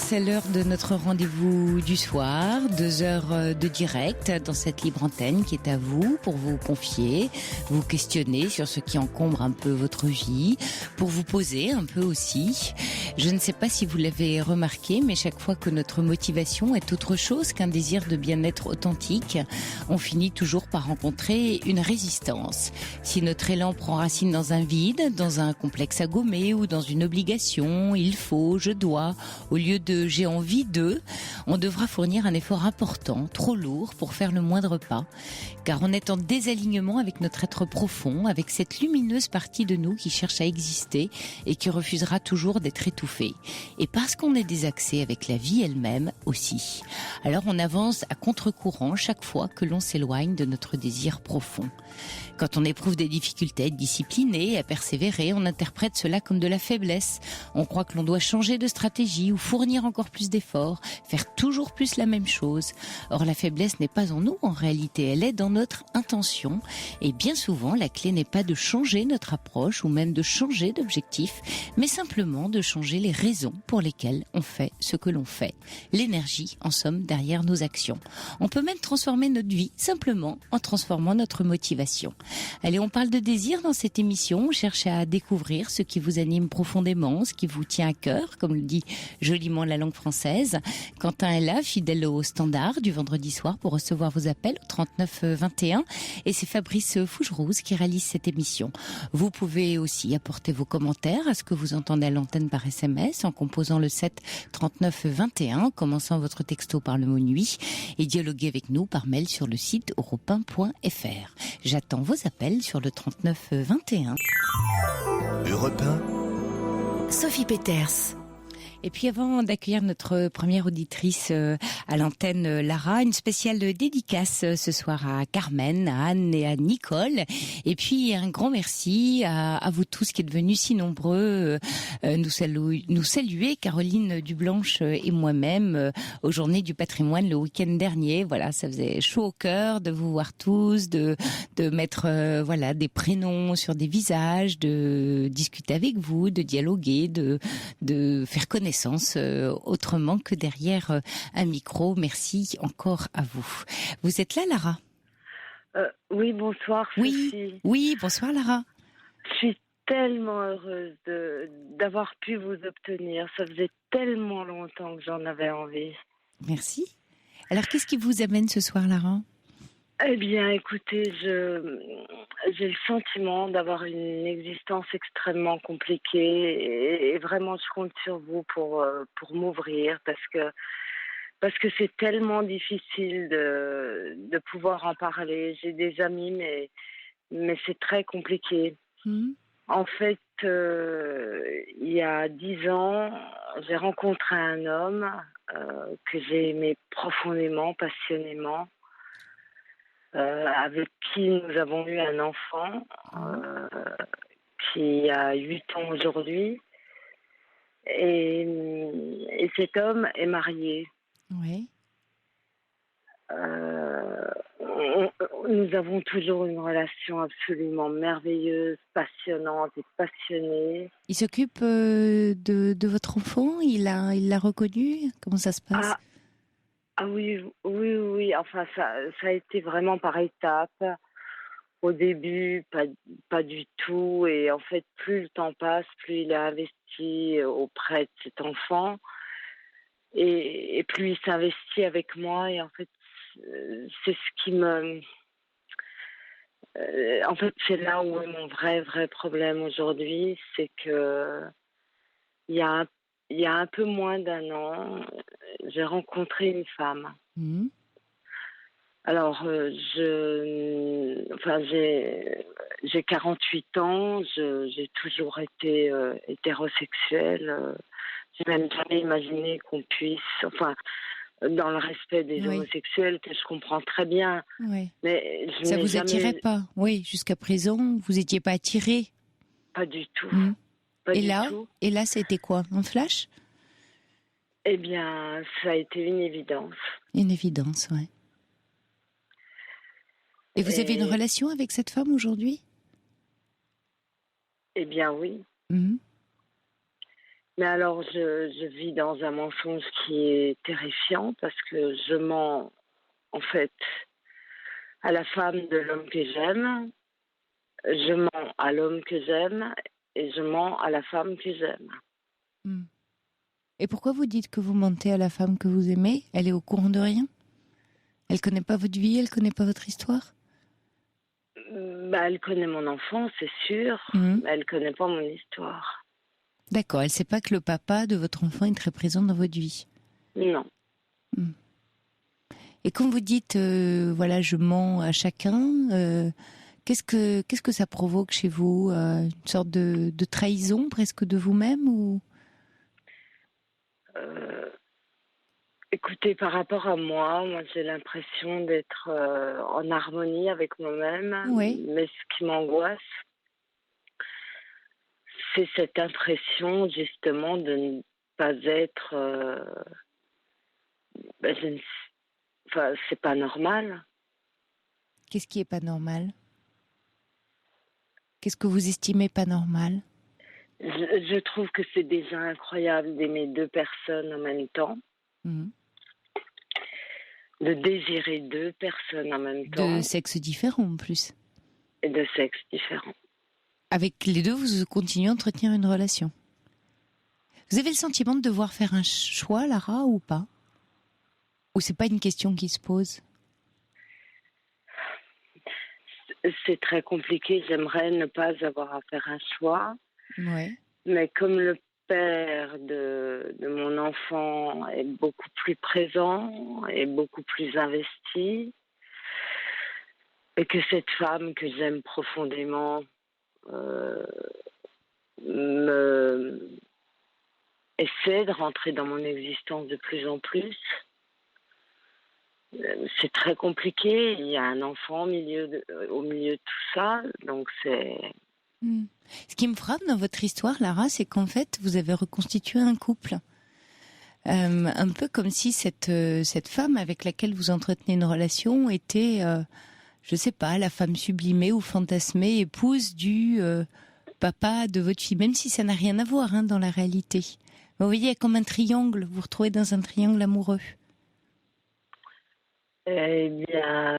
C'est l'heure de notre rendez-vous du soir, 2 heures de direct dans cette libre antenne qui est à vous pour vous confier, vous questionner sur ce qui encombre un peu votre vie, pour vous poser un peu aussi. Je ne sais pas si vous l'avez remarqué, mais chaque fois que notre motivation est autre chose qu'un désir de bien-être authentique, on finit toujours par rencontrer une résistance. Si notre élan prend racine dans un vide, dans un complexe à gommer ou dans une obligation, il faut, je dois, au lieu de j'ai envie de, on devra fournir un effort important, trop lourd pour faire le moindre pas, car on est en désalignement avec notre être profond, avec cette lumineuse partie de nous qui cherche à exister et qui refusera toujours d'être étouffée. Et parce qu'on est désaxé avec la vie elle-même aussi. Alors on avance à contre-courant chaque fois que l'on s'éloigne de notre désir profond. Quand on éprouve des difficultés à être discipliné, à persévérer, on interprète cela comme de la faiblesse. On croit que l'on doit changer de stratégie ou fournir encore plus d'efforts, faire toujours plus la même chose. Or, la faiblesse n'est pas en nous en réalité, elle est dans notre intention. Et bien souvent, la clé n'est pas de changer notre approche ou même de changer d'objectif, mais simplement de changer les raisons pour lesquelles on fait ce que l'on fait. L'énergie, en somme, derrière nos actions. On peut même transformer notre vie simplement en transformant notre motivation. Allez, on parle de désir dans cette émission. On cherche à découvrir ce qui vous anime profondément, ce qui vous tient à cœur, comme le dit joliment la langue française. Quentin est là, fidèle au standard du vendredi soir pour recevoir vos appels au 39 21. Et c'est Fabrice Fougerouz qui réalise cette émission. Vous pouvez aussi apporter vos commentaires à ce que vous entendez à l'antenne par SMS en composant le 7 39 21, commençant votre texto par le mot nuit et dialoguer avec nous par mail sur le site europe1.fr. J'attends vos appels sur le 39 21. Europe 1. Sophie Peters. Et puis avant d'accueillir notre première auditrice à l'antenne, Lara, une spéciale dédicace ce soir à Carmen, à Anne et à Nicole. Et puis un grand merci à vous tous qui êtes venus si nombreux nous saluer, Caroline Dublanche et moi-même, aux Journées du patrimoine le week-end dernier. Voilà, ça faisait chaud au cœur de vous voir tous, de mettre des prénoms sur des visages, de discuter avec vous, de dialoguer, de faire connaissance autrement que derrière un micro. Merci encore à vous. Vous êtes là, Lara ? Oui, bonsoir, Sophie. Oui, bonsoir, Lara. Je suis tellement heureuse d'avoir pu vous obtenir. Ça faisait tellement longtemps que j'en avais envie. Merci. Alors, qu'est-ce qui vous amène ce soir, Lara ? Eh bien, écoutez, j'ai le sentiment d'avoir une existence extrêmement compliquée et vraiment, je compte sur vous pour m'ouvrir parce que c'est tellement difficile de pouvoir en parler. J'ai des amis, mais c'est très compliqué. En fait, il y a 10 ans, j'ai rencontré un homme que j'ai aimé profondément, passionnément. Avec qui nous avons eu un enfant qui a 8 ans aujourd'hui. Et cet homme est marié. Oui. Nous avons toujours une relation absolument merveilleuse, passionnante et passionnée. Il s'occupe de votre enfant ? Il l'a reconnu ? Comment ça se passe ? Ah oui. Enfin, ça a été vraiment par étapes. Au début, pas du tout. Et en fait, plus le temps passe, plus il est investi auprès de cet enfant. Et plus il s'investit avec moi. Et en fait, c'est ce qui me... en fait, c'est là où est mon vrai problème aujourd'hui. C'est que il y a un peu moins d'1 an, j'ai rencontré une femme. Alors, j'ai 48 ans, j'ai toujours été hétérosexuelle. J'ai même jamais imaginé qu'on puisse, dans le respect des homosexuels, que je comprends très bien. Oui. Mais ça vous attirait pas ? Oui, jusqu'à présent, vous n'étiez pas attirée ? Pas du tout. Et là, c'était quoi ? Un flash ? Eh bien, ça a été une évidence. Une évidence, oui. Et vous avez une relation avec cette femme aujourd'hui ? Eh bien, oui. Mais alors, je vis dans un mensonge qui est terrifiant parce que je mens, en fait, à la femme de l'homme que j'aime, je mens à l'homme que j'aime et je mens à la femme que j'aime. Hmm. Et pourquoi vous dites que vous mentez à la femme que vous aimez? Elle est au courant de rien? Elle connaît pas votre vie, elle connaît pas votre histoire? Bah, elle connaît mon enfant, c'est sûr, Mhm. mais elle connaît pas mon histoire. D'accord, elle sait pas que le papa de votre enfant est très présent dans votre vie. Non. Hmm. Et quand vous dites, voilà, je mens à chacun, qu'est-ce que ça provoque chez vous? Une sorte de trahison presque de vous-même ou? Euh, Écoutez, par rapport à moi, j'ai l'impression d'être en harmonie avec moi-même, Oui. mais ce qui m'angoisse, c'est cette impression justement de ne pas être, je ne- enfin, c'est pas normal. Qu'est-ce qui est pas normal? Qu'est-ce que vous estimez pas normal? Je trouve que c'est déjà incroyable d'aimer deux personnes en même temps, Mhm. de désirer deux personnes en même De temps sexes différents en plus. et de sexes différents. Avec les deux, vous continuez à entretenir une relation. Vous avez le sentiment de devoir faire un choix, Lara, ou pas? Ou c'est pas une question qui se pose? C'est très compliqué, j'aimerais ne pas avoir à faire un choix, Ouais. mais comme le père de mon enfant est beaucoup plus présent et beaucoup plus investi, et que cette femme que j'aime profondément euh, me essaie de rentrer dans mon existence de plus en plus, c'est très compliqué. Il y a un enfant au milieu de tout ça, donc c'est... Hmm. Ce qui me frappe dans votre histoire, Lara, c'est qu'en fait, vous avez reconstitué un couple. Un peu comme si cette femme avec laquelle vous entretenez une relation était, je sais pas, la femme sublimée ou fantasmée, épouse du papa de votre fille, même si ça n'a rien à voir dans la réalité. Vous voyez, il y a comme un triangle, vous vous retrouvez dans un triangle amoureux. Eh bien,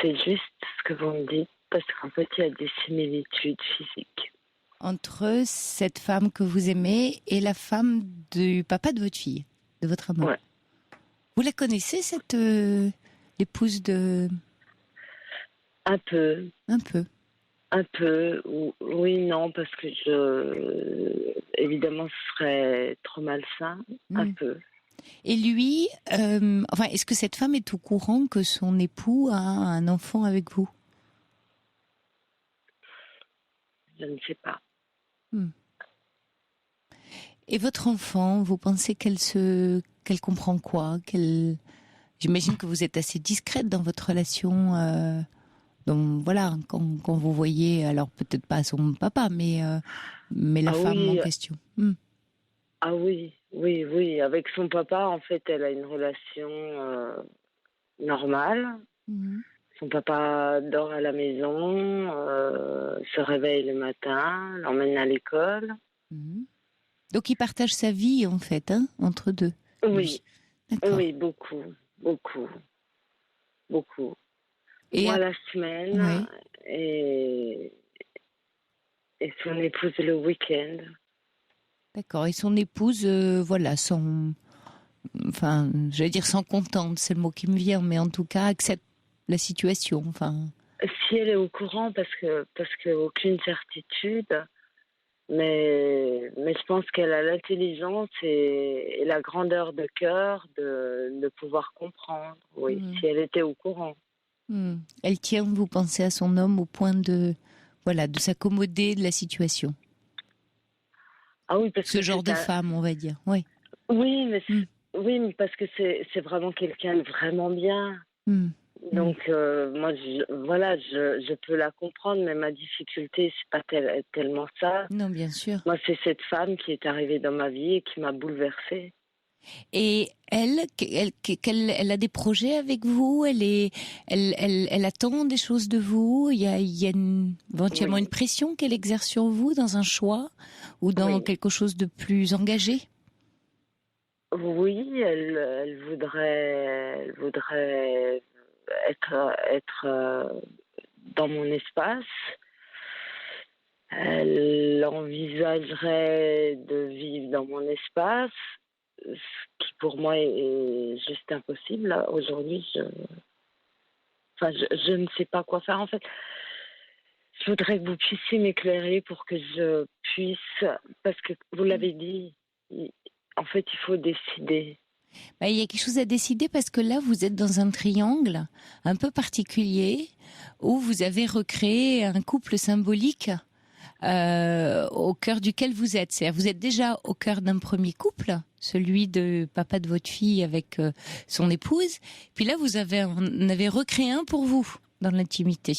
c'est juste ce que vous me dites, parce qu'en fait, il y a des similitudes physiques. Entre cette femme que vous aimez et la femme du papa de votre fille, de votre amant. Ouais. Vous la connaissez, cette l'épouse de... Un peu, Un peu. oui, non, parce que évidemment, ce serait trop malsain, un Hmm. peu. Et lui, enfin, est-ce que cette femme est au courant que son époux a un enfant avec vous? Je ne sais pas. Hmm. Et votre enfant, vous pensez qu'elle comprend quoi? J'imagine que vous êtes assez discrète dans votre relation. Donc voilà, quand vous voyez, alors peut-être pas son papa, mais la Ah femme en oui, question. Hmm. ah oui, oui, oui. Avec son papa, en fait, elle a une relation normale. Mhm. Son papa dort à la maison, se réveille le matin, l'emmène à l'école. Mhm. Donc il partage sa vie en fait, entre deux, Oui, lui. D'accord. oui, beaucoup, beaucoup, beaucoup. Et Moi, la semaine ouais. et, et son épouse le week-end. D'accord. Et son épouse, voilà, enfin, j'allais dire sans contente, c'est le mot qui me vient, mais en tout cas accepte la situation. Enfin, Si elle est au courant, parce que aucune certitude, mais je pense qu'elle a l'intelligence et la grandeur de cœur de pouvoir comprendre. Oui, hmm, si elle était au courant. elle tient, vous pensez, à son homme au point de, voilà, de s'accommoder de la situation. Ah oui, parce Ce que genre c'est de un. femme, on va dire. Oui. Oui, Hmm, oui, mais parce que c'est vraiment quelqu'un de vraiment bien. hmm, hmm. Donc moi, voilà, je peux la comprendre, mais ma difficulté, c'est pas tellement ça. Non, bien sûr. Moi, c'est cette femme qui est arrivée dans ma vie et qui m'a bouleversée. Et elle a des projets avec vous. Elle attend des choses de vous. Il y a éventuellement Oui, une pression qu'elle exerce sur vous dans un choix ou dans oui. quelque chose de plus engagé. Oui, elle voudrait être dans mon espace. Elle envisagerait de vivre dans mon espace, ce qui pour moi est juste impossible. Là. Aujourd'hui, je ne sais pas quoi faire. En fait, je voudrais que vous puissiez m'éclairer pour que je puisse, parce que vous l'avez dit, en fait, il faut décider. Bah, il y a quelque chose à décider parce que là, vous êtes dans un triangle un peu particulier où vous avez recréé un couple symbolique au cœur duquel vous êtes. C'est-à-dire, vous êtes déjà au cœur d'un premier couple, celui de papa de votre fille avec son épouse. Puis là, vous en avez recréé un pour vous dans l'intimité.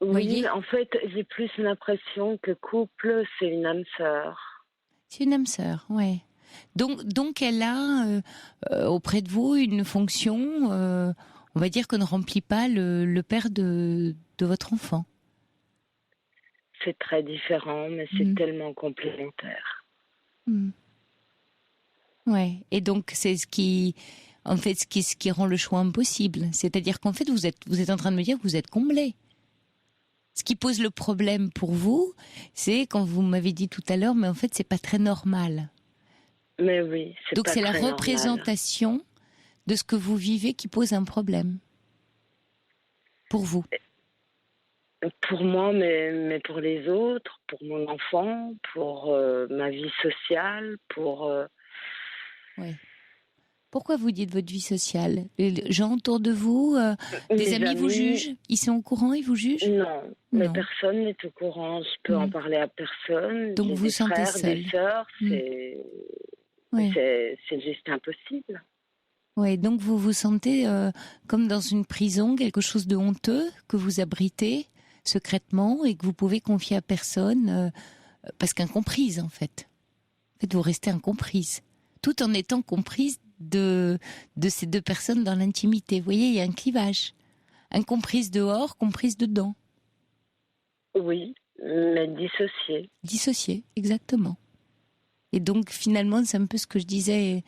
Oui, Voyez, en fait, j'ai plus l'impression que couple, c'est une âme sœur. c'est une âme sœur, ouais. Donc, elle a auprès de vous une fonction, on va dire que ne remplit pas le père de votre enfant. C'est très différent, mais c'est Mm. tellement complémentaire. Mm. Ouais. Et donc c'est ce qui rend le choix impossible. C'est-à-dire qu'en fait vous êtes en train de me dire que vous êtes comblé. Ce qui pose le problème pour vous, c'est quand vous m'avez dit tout à l'heure, mais en fait c'est pas très normal. Mais oui, c'est Donc pas c'est la très normal. représentation de ce que vous vivez qui pose un problème pour vous. Pour moi, mais pour les autres, pour mon enfant, pour ma vie sociale, pour... Oui. Pourquoi vous dites votre vie sociale? Les gens autour de vous, des mes amis vous amis, jugent? Ils sont au courant, ils vous jugent? non. Mais Non. personne n'est au courant. Je peux en Mm. parler à personne. Donc J'ai vous vous des sentez frères, des seul. sœurs. Mm. C'est, Oui. c'est juste impossible. Ouais, donc vous vous sentez comme dans une prison, quelque chose de honteux que vous abritez secrètement et que vous pouvez confier à personne parce qu'incomprise en fait. En fait, vous restez incomprise, tout en étant comprise de ces deux personnes dans l'intimité. Vous voyez, il y a un clivage. Incomprise dehors, comprise dedans. Oui, mais dissocié. Dissociée, exactement. Et donc finalement, c'est un peu ce que je disais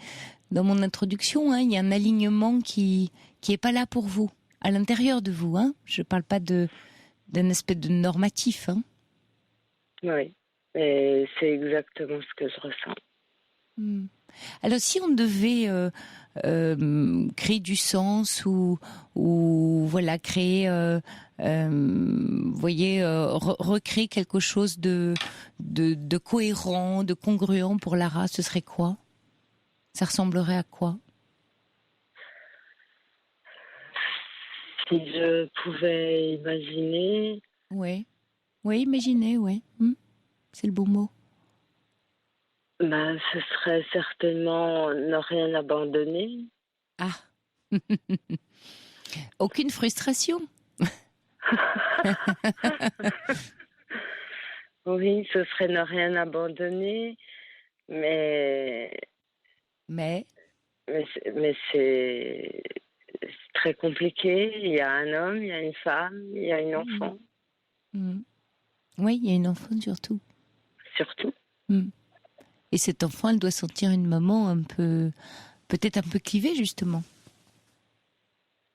dans mon introduction, hein, il y a un alignement qui est pas là pour vous, à l'intérieur de vous. Hein. Je parle pas d'un aspect de normatif. Hein. Oui. Et c'est exactement ce que je ressens. Hmm. Alors si on devait créer du sens ou voilà créer, vous voyez, recréer quelque chose de cohérent, de congruent pour Lara, ce serait quoi? Ça ressemblerait à quoi? Si je pouvais imaginer, Ouais. Oui, imaginez, ouais. C'est le beau mot. ben, ce serait certainement ne rien abandonner. Ah, aucune frustration. Oui, ce serait ne rien abandonner, mais, Mais, mais c'est très compliqué. Il y a un homme, il y a une femme, il y a une mm, enfant, mm. Oui, il y a une enfant surtout. surtout. Mm. Et cet enfant, elle doit sentir une maman peut-être un peu clivée justement.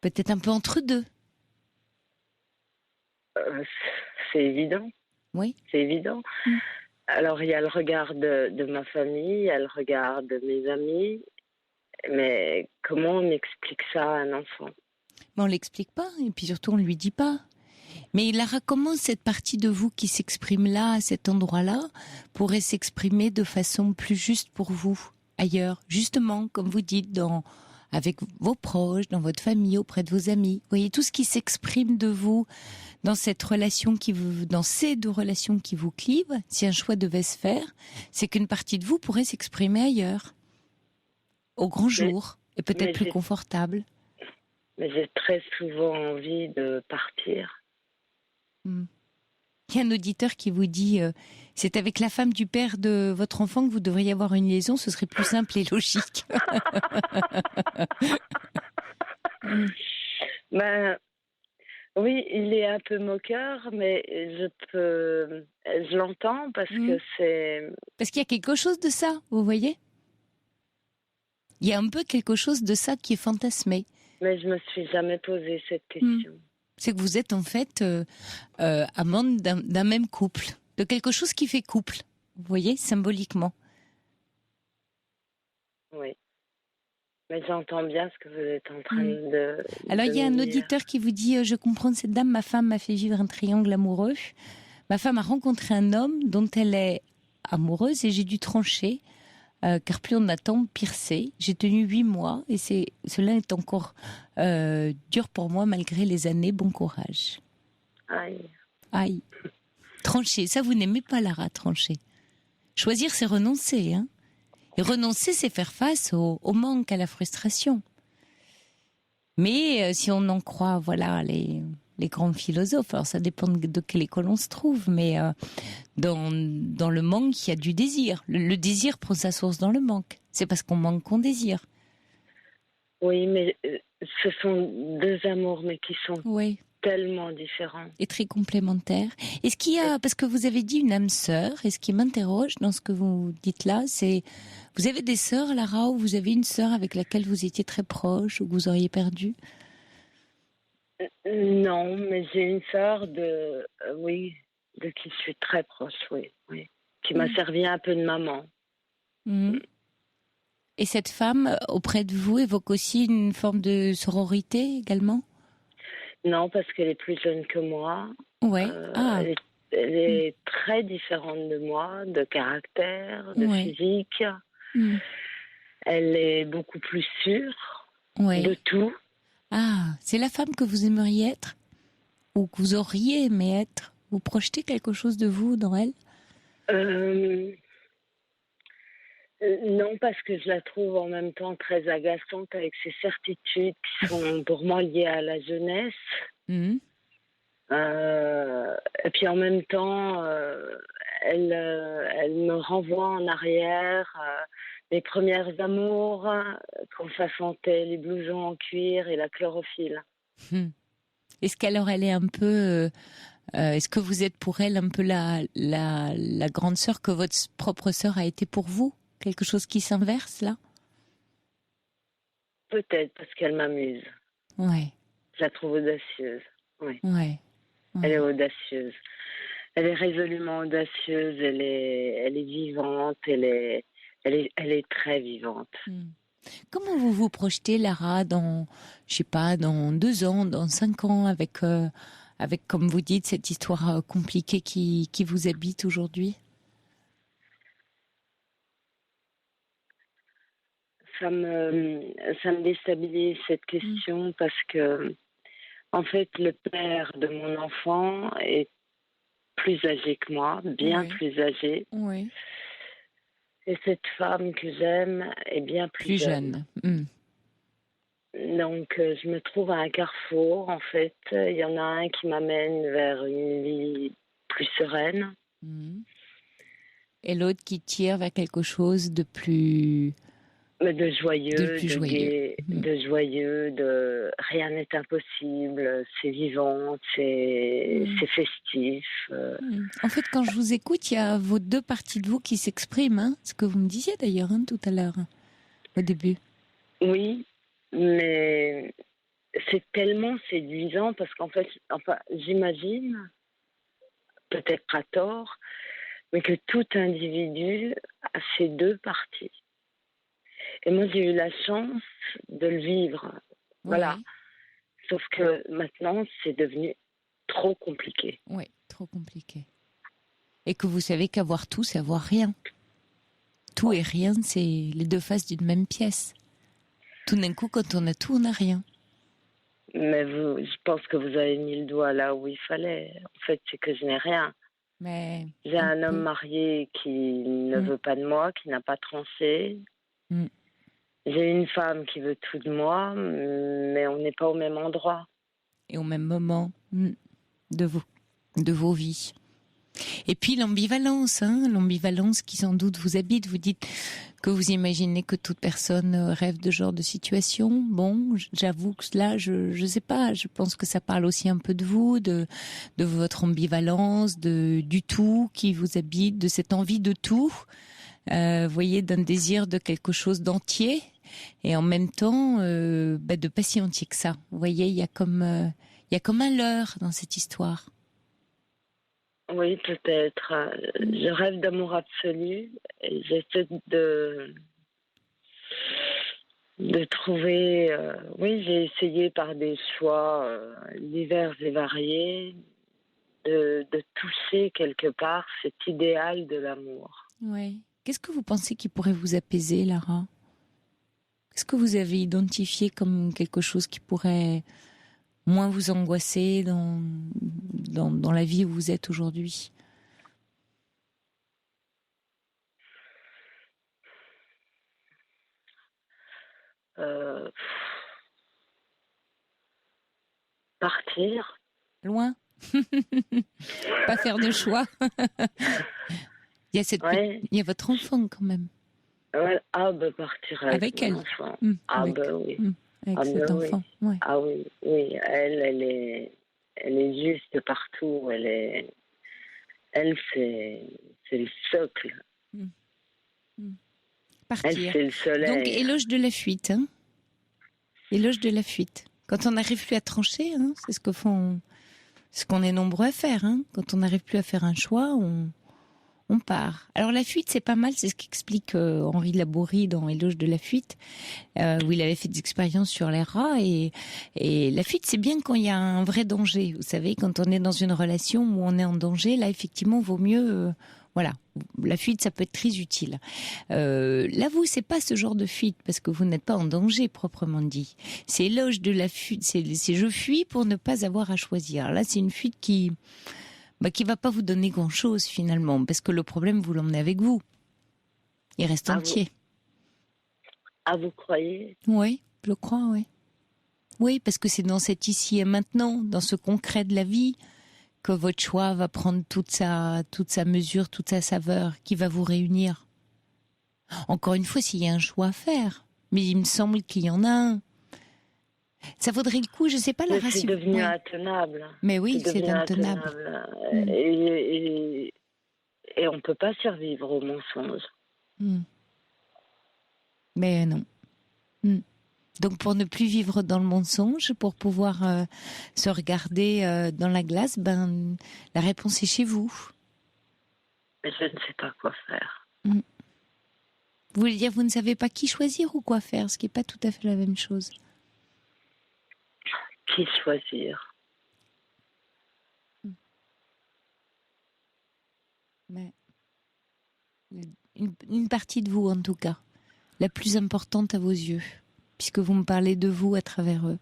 Peut-être un peu entre deux. Euh, c'est évident, Oui. c'est évident. Mm. Alors, il y a le regard de ma famille, il y a le regard de mes amis, mais comment on explique ça à un enfant? Mais on l'explique pas, et puis surtout on lui dit pas. Mais Lara, comment cette partie de vous qui s'exprime là, à cet endroit-là, pourrait s'exprimer de façon plus juste pour vous, ailleurs, justement, comme vous dites, avec vos proches, dans votre famille, auprès de vos amis. Vous voyez, tout ce qui s'exprime de vous dans cette relation dans ces deux relations qui vous clivent, si un choix devait se faire, c'est qu'une partie de vous pourrait s'exprimer ailleurs, au grand Mais, jour, et peut-être mais plus j'ai, confortable. . mais j'ai très souvent envie de partir. Hmm. Il y a un auditeur qui vous dit c'est avec la femme du père de votre enfant que vous devriez avoir une liaison, ce serait plus simple et logique. Ben, oui, il est un peu moqueur, mais je l'entends parce que c'est... Parce qu'il y a quelque chose de ça, vous voyez ? Il y a un peu quelque chose de ça qui est fantasmé. Mais je me suis jamais posé cette question. C'est que vous êtes en fait amante d'un même couple, de quelque chose qui fait couple, vous voyez, symboliquement. Oui. Mais j'entends bien ce que vous êtes en train de... Alors, il y a un auditeur qui vous dit je comprends cette dame, ma femme m'a fait vivre un triangle amoureux. Ma femme a rencontré un homme dont elle est amoureuse et j'ai dû trancher. Car plus on attend, pire c'est. J'ai tenu 8 mois et cela est encore dur pour moi malgré les années. Bon courage. Aïe. Aïe. Trancher, ça vous n'aimez pas, Lara, trancher. Choisir, c'est renoncer. Hein. Et renoncer, c'est faire face au manque, à la frustration. Mais si on en croit, voilà, les grands philosophes, alors ça dépend de quelle école on se trouve, mais dans le manque, il y a du désir. Le désir prend sa source dans le manque. C'est parce qu'on manque qu'on désire. Oui, mais ce sont deux amours, mais qui sont tellement différents. Et très complémentaires. Est-ce qu'il y a, parce que vous avez dit une âme sœur, et ce qui m'interroge dans ce que vous dites là, c'est, vous avez des sœurs, Lara, ou vous avez une sœur avec laquelle vous étiez très proche, ou que vous auriez perdu ? Non, mais j'ai une sœur de qui je suis très proche, oui. Qui m'a servi un peu de maman. Et cette femme, auprès de vous, évoque aussi une forme de sororité également ? Non, parce qu'elle est plus jeune que moi. Ouais. Elle est très différente de moi, de caractère, de physique. Elle est beaucoup plus sûre de tout. Ah, c'est la femme que vous aimeriez être ? Ou que vous auriez aimé être ? Vous projetez quelque chose de vous dans elle ? Non, parce que je la trouve en même temps très agaçante avec ses certitudes qui sont pour moi liées à la jeunesse. Et puis en même temps, elle me renvoie en arrière. Les premières amours, quand ça sentait les blousons en cuir et la chlorophylle. Est-ce qu'alors elle est un peu... est-ce que vous êtes pour elle un peu la grande sœur que votre propre sœur a été pour vous ? Quelque chose qui s'inverse, là ? Peut-être, parce qu'elle m'amuse. Ouais. Je la trouve audacieuse. Oui. Ouais. Elle est audacieuse. Elle est résolument audacieuse. Elle est vivante. Elle est très vivante. Comment vous vous projetez, Lara, dans 2 ans, dans 5 ans, avec, comme vous dites, cette histoire compliquée qui vous habite aujourd'hui ? Ça me déstabilise cette question parce que, en fait, le père de mon enfant est plus âgé que moi, bien plus âgé. Oui. Et cette femme que j'aime est bien plus jeune. Donc, je me trouve à un carrefour, en fait. Il y en a un qui m'amène vers une vie plus sereine. Et l'autre qui tire vers quelque chose de plus... De joyeux, de gai, de joyeux, de rien n'est impossible, c'est vivant, c'est festif. En fait, quand je vous écoute, il y a vos 2 parties de vous qui s'expriment, hein, ce que vous me disiez d'ailleurs tout à l'heure, au début. Oui, mais c'est tellement séduisant parce qu'en fait, j'imagine, peut-être à tort, mais que tout individu a ses 2 parties. Et moi, j'ai eu la chance de le vivre. Voilà. Sauf que maintenant, c'est devenu trop compliqué. Oui, trop compliqué. Et que vous savez qu'avoir tout, c'est avoir rien. Tout et rien, c'est les 2 faces d'une même pièce. Tout d'un coup, quand on a tout, on n'a rien. Mais je pense que vous avez mis le doigt là où il fallait. En fait, c'est que je n'ai rien. Mais j'ai un homme marié qui ne veut pas de moi, qui n'a pas tranché. J'ai une femme qui veut tout de moi, mais on n'est pas au même endroit. Et au même moment de vos vies. Et puis l'ambivalence qui sans doute vous habite. Vous dites que vous imaginez que toute personne rêve de ce genre de situation. Bon, j'avoue que là, je sais pas. Je pense que ça parle aussi un peu de vous, de votre ambivalence, du tout qui vous habite, de cette envie de tout. Voyez, d'un désir de quelque chose d'entier et en même temps de pas si entier que ça. Vous voyez, il y a comme un leurre dans cette histoire. Oui, peut-être. Je rêve d'amour absolu et j'essaie de trouver. Oui, j'ai essayé par des choix divers et variés de toucher quelque part cet idéal de l'amour. Oui. Qu'est-ce que vous pensez qui pourrait vous apaiser, Lara ? Qu'est-ce que vous avez identifié comme quelque chose qui pourrait moins vous angoisser dans la vie où vous êtes aujourd'hui ? Partir. Loin ? Pas faire de choix. Il y a votre enfant quand même. Ouais. Partir avec elle. Enfant. Avec Oui. Avec cet enfant. Oui. Ouais. Ah oui, oui. Elle est juste partout. Elle, c'est le socle. Partir. Elle, c'est le soleil. Donc, éloge de la fuite. Éloge de la fuite. Quand on n'arrive plus à trancher, c'est ce qu'on est nombreux à faire. Quand on n'arrive plus à faire un choix, on part. Alors la fuite, c'est pas mal, c'est ce qu'explique Henri Laborie dans Éloge de la fuite, où il avait fait des expériences sur les rats. Et la fuite, c'est bien quand il y a un vrai danger. Vous savez, quand on est dans une relation où on est en danger, là, effectivement, vaut mieux... voilà, la fuite, ça peut être très utile. Là, vous, c'est pas ce genre de fuite, parce que vous n'êtes pas en danger, proprement dit. C'est éloge de la fuite, c'est je fuis pour ne pas avoir à choisir. Là, c'est une fuite qui va pas vous donner grand-chose, finalement, parce que le problème, vous l'emmenez avec vous. Il reste entier. Vous croyez ? Oui, je crois, oui. Oui, parce que c'est dans cet ici et maintenant, dans ce concret de la vie, que votre choix va prendre toute sa mesure, toute sa saveur, qui va vous réunir. Encore une fois, s'il y a un choix à faire, mais il me semble qu'il y en a un. Ça vaudrait le coup, je sais pas, Lara, c'est devenu intenable. Mais oui, c'est intenable. Et on peut pas survivre au mensonge. Mais non. Donc, pour ne plus vivre dans le mensonge, pour pouvoir se regarder dans la glace, la réponse est chez vous. Mais je ne sais pas quoi faire. Vous voulez dire, vous ne savez pas qui choisir ou quoi faire, ce qui n'est pas tout à fait la même chose. Qui choisir ? Mais une partie de vous, en tout cas, la plus importante à vos yeux, puisque vous me parlez de vous à travers eux.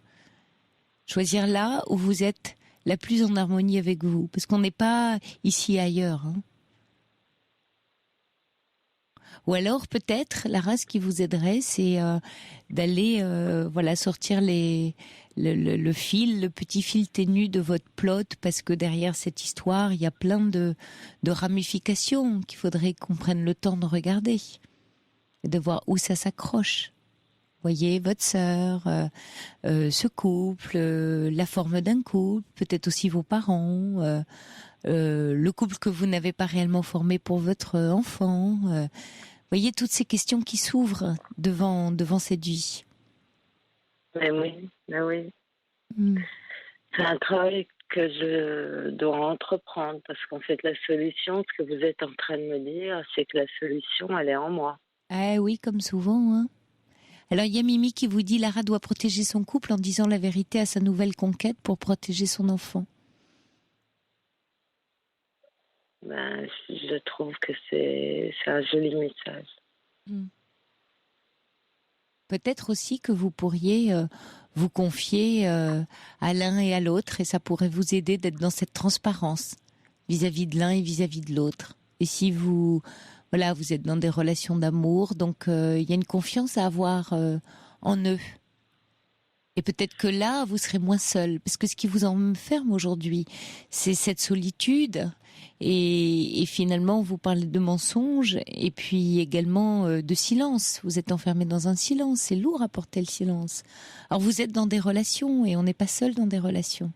Choisir là où vous êtes la plus en harmonie avec vous, parce qu'on n'est pas ici et ailleurs. Ou alors peut-être, Lara, ce qui vous aiderait, c'est d'aller sortir le fil, le petit fil ténu de votre plot, parce que derrière cette histoire, il y a plein de ramifications qu'il faudrait qu'on prenne le temps de regarder et de voir où ça s'accroche. Voyez, votre sœur, ce couple, la forme d'un couple, peut-être aussi vos parents, le couple que vous n'avez pas réellement formé pour votre enfant. Voyez toutes ces questions qui s'ouvrent devant cette vie. Mais oui. C'est un travail que je dois entreprendre, parce qu'en fait, la solution, ce que vous êtes en train de me dire, c'est que la solution, elle est en moi. Ah oui, comme souvent, Alors, il y a Mimi qui vous dit, Lara doit protéger son couple en disant la vérité à sa nouvelle conquête pour protéger son enfant. Je trouve que c'est un joli message. Peut-être aussi que vous pourriez vous confier à l'un et à l'autre, et ça pourrait vous aider d'être dans cette transparence vis-à-vis de l'un et vis-à-vis de l'autre. Et si vous êtes dans des relations d'amour, donc il y a une confiance à avoir en eux. Et peut-être que là, vous serez moins seul. Parce que ce qui vous enferme aujourd'hui, c'est cette solitude. Et finalement, vous parlez de mensonges et puis également de silence. Vous êtes enfermé dans un silence. C'est lourd à porter le silence. Alors vous êtes dans des relations et on n'est pas seul dans des relations.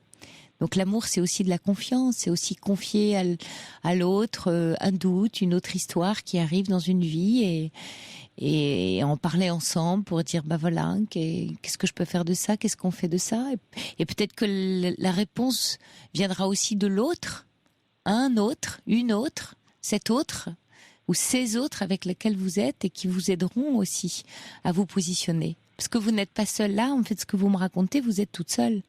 Donc l'amour, c'est aussi de la confiance. C'est aussi confier à l'autre un doute, une autre histoire qui arrive dans une vie et en parler ensemble pour dire bah voilà, qu'est-ce que je peux faire de ça, qu'est-ce qu'on fait de ça, et peut-être que la réponse viendra aussi de l'autre, un autre, une autre, cet autre ou ces autres avec lesquels vous êtes et qui vous aideront aussi à vous positionner. Parce que vous n'êtes pas seul là, en fait, ce que vous me racontez, vous êtes toute seule.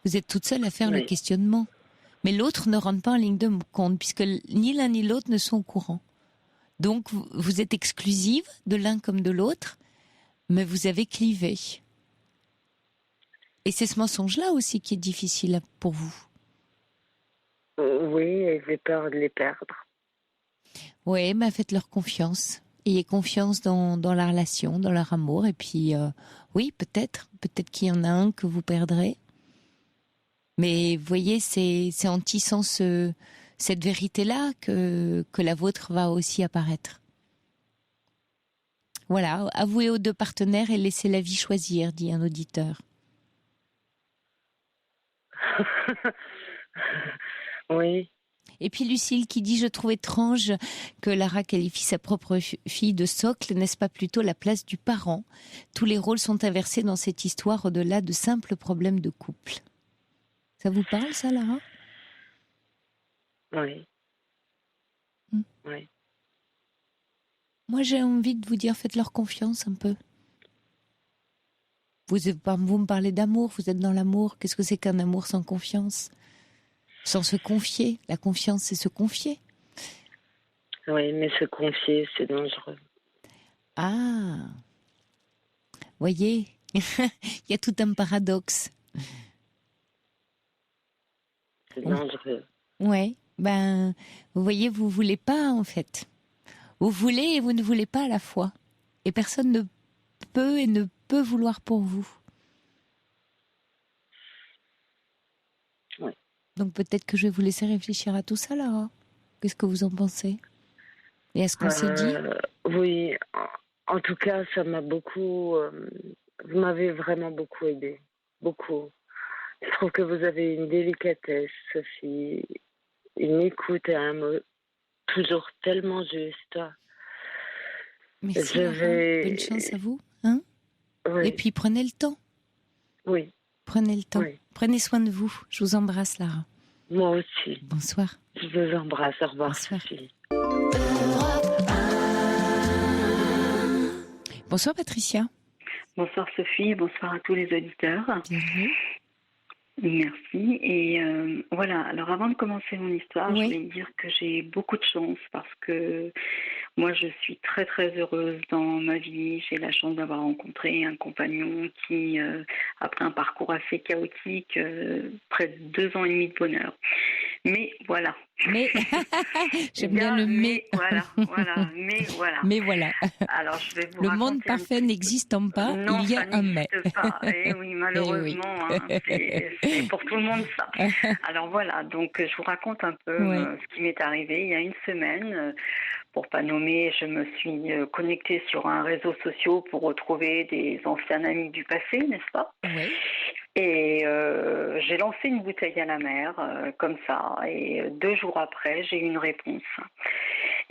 Vous êtes toute seule à faire le questionnement. Mais l'autre ne rentre pas en ligne de compte puisque ni l'un ni l'autre ne sont au courant. Donc, vous êtes exclusive de l'un comme de l'autre, mais vous avez clivé. Et c'est ce mensonge-là aussi qui est difficile pour vous. Oui, et j'ai peur de les perdre. Oui, mais faites-leur confiance. Ayez confiance dans la relation, dans leur amour. Et puis, oui, peut-être qu'il y en a un que vous perdrez. Mais vous voyez, c'est en tissant cette vérité-là que la vôtre va aussi apparaître. Voilà, avouez aux deux partenaires et laissez la vie choisir, dit un auditeur. Oui. Et puis Lucille qui dit « Je trouve étrange que Lara qualifie sa propre fille de socle, n'est-ce pas plutôt la place du parent ? Tous les rôles sont inversés dans cette histoire au-delà de simples problèmes de couple. » Ça vous parle ça, Lara ? Oui. Oui. Moi, j'ai envie de vous dire, faites-leur confiance un peu. Vous me parlez d'amour, vous êtes dans l'amour. Qu'est-ce que c'est qu'un amour sans confiance ? Sans se confier. La confiance, c'est se confier. Oui, mais se confier, c'est dangereux. Ah, voyez, il y a tout un paradoxe. C'est dangereux. Ouais, ben, vous voyez, vous voulez pas en fait. Vous voulez et vous ne voulez pas à la fois. Et personne ne peut et ne peut vouloir pour vous. Oui. Donc peut-être que je vais vous laisser réfléchir à tout ça, Lara. Qu'est-ce que vous en pensez ? Et à ce qu'on s'est dit ? Oui, en tout cas, ça m'a beaucoup... vous m'avez vraiment beaucoup aidé. Beaucoup. Je trouve que vous avez une délicatesse, Sophie, une écoute et un mot toujours tellement juste. Merci, Lara. Bonne chance à vous. Hein ? Oui. Et puis prenez le temps. Oui. Prenez le temps. Oui. Prenez soin de vous. Je vous embrasse, Lara. Moi aussi. Bonsoir. Je vous embrasse. Au revoir, Bonsoir. Sophie. Bonsoir, Patricia. Bonsoir Sophie, bonsoir à tous les auditeurs. Bienvenue. Merci. Et voilà, alors avant de commencer mon histoire, Oui. je vais dire que j'ai beaucoup de chance parce que moi je suis très très heureuse dans ma vie. J'ai la chance d'avoir rencontré un compagnon qui, après un parcours assez chaotique, près de 2 ans et demi de bonheur. Mais voilà. Mais, j'aime bien le mais. Voilà, mais voilà. Mais voilà. Alors, je vais vous Le raconter monde parfait n'existant pas, non, il y a ça un mais. n'existe pas. Et oui, malheureusement, Eh oui. c'est pour tout le monde ça. Alors voilà, donc je vous raconte un peu ce qui m'est arrivé il y a une semaine. Pour pas nommer, je me suis connectée sur un réseau social pour retrouver des anciens amis du passé, n'est-ce pas ? Oui. Et j'ai lancé une bouteille à la mer, comme ça. Et 2 jours après, j'ai eu une réponse.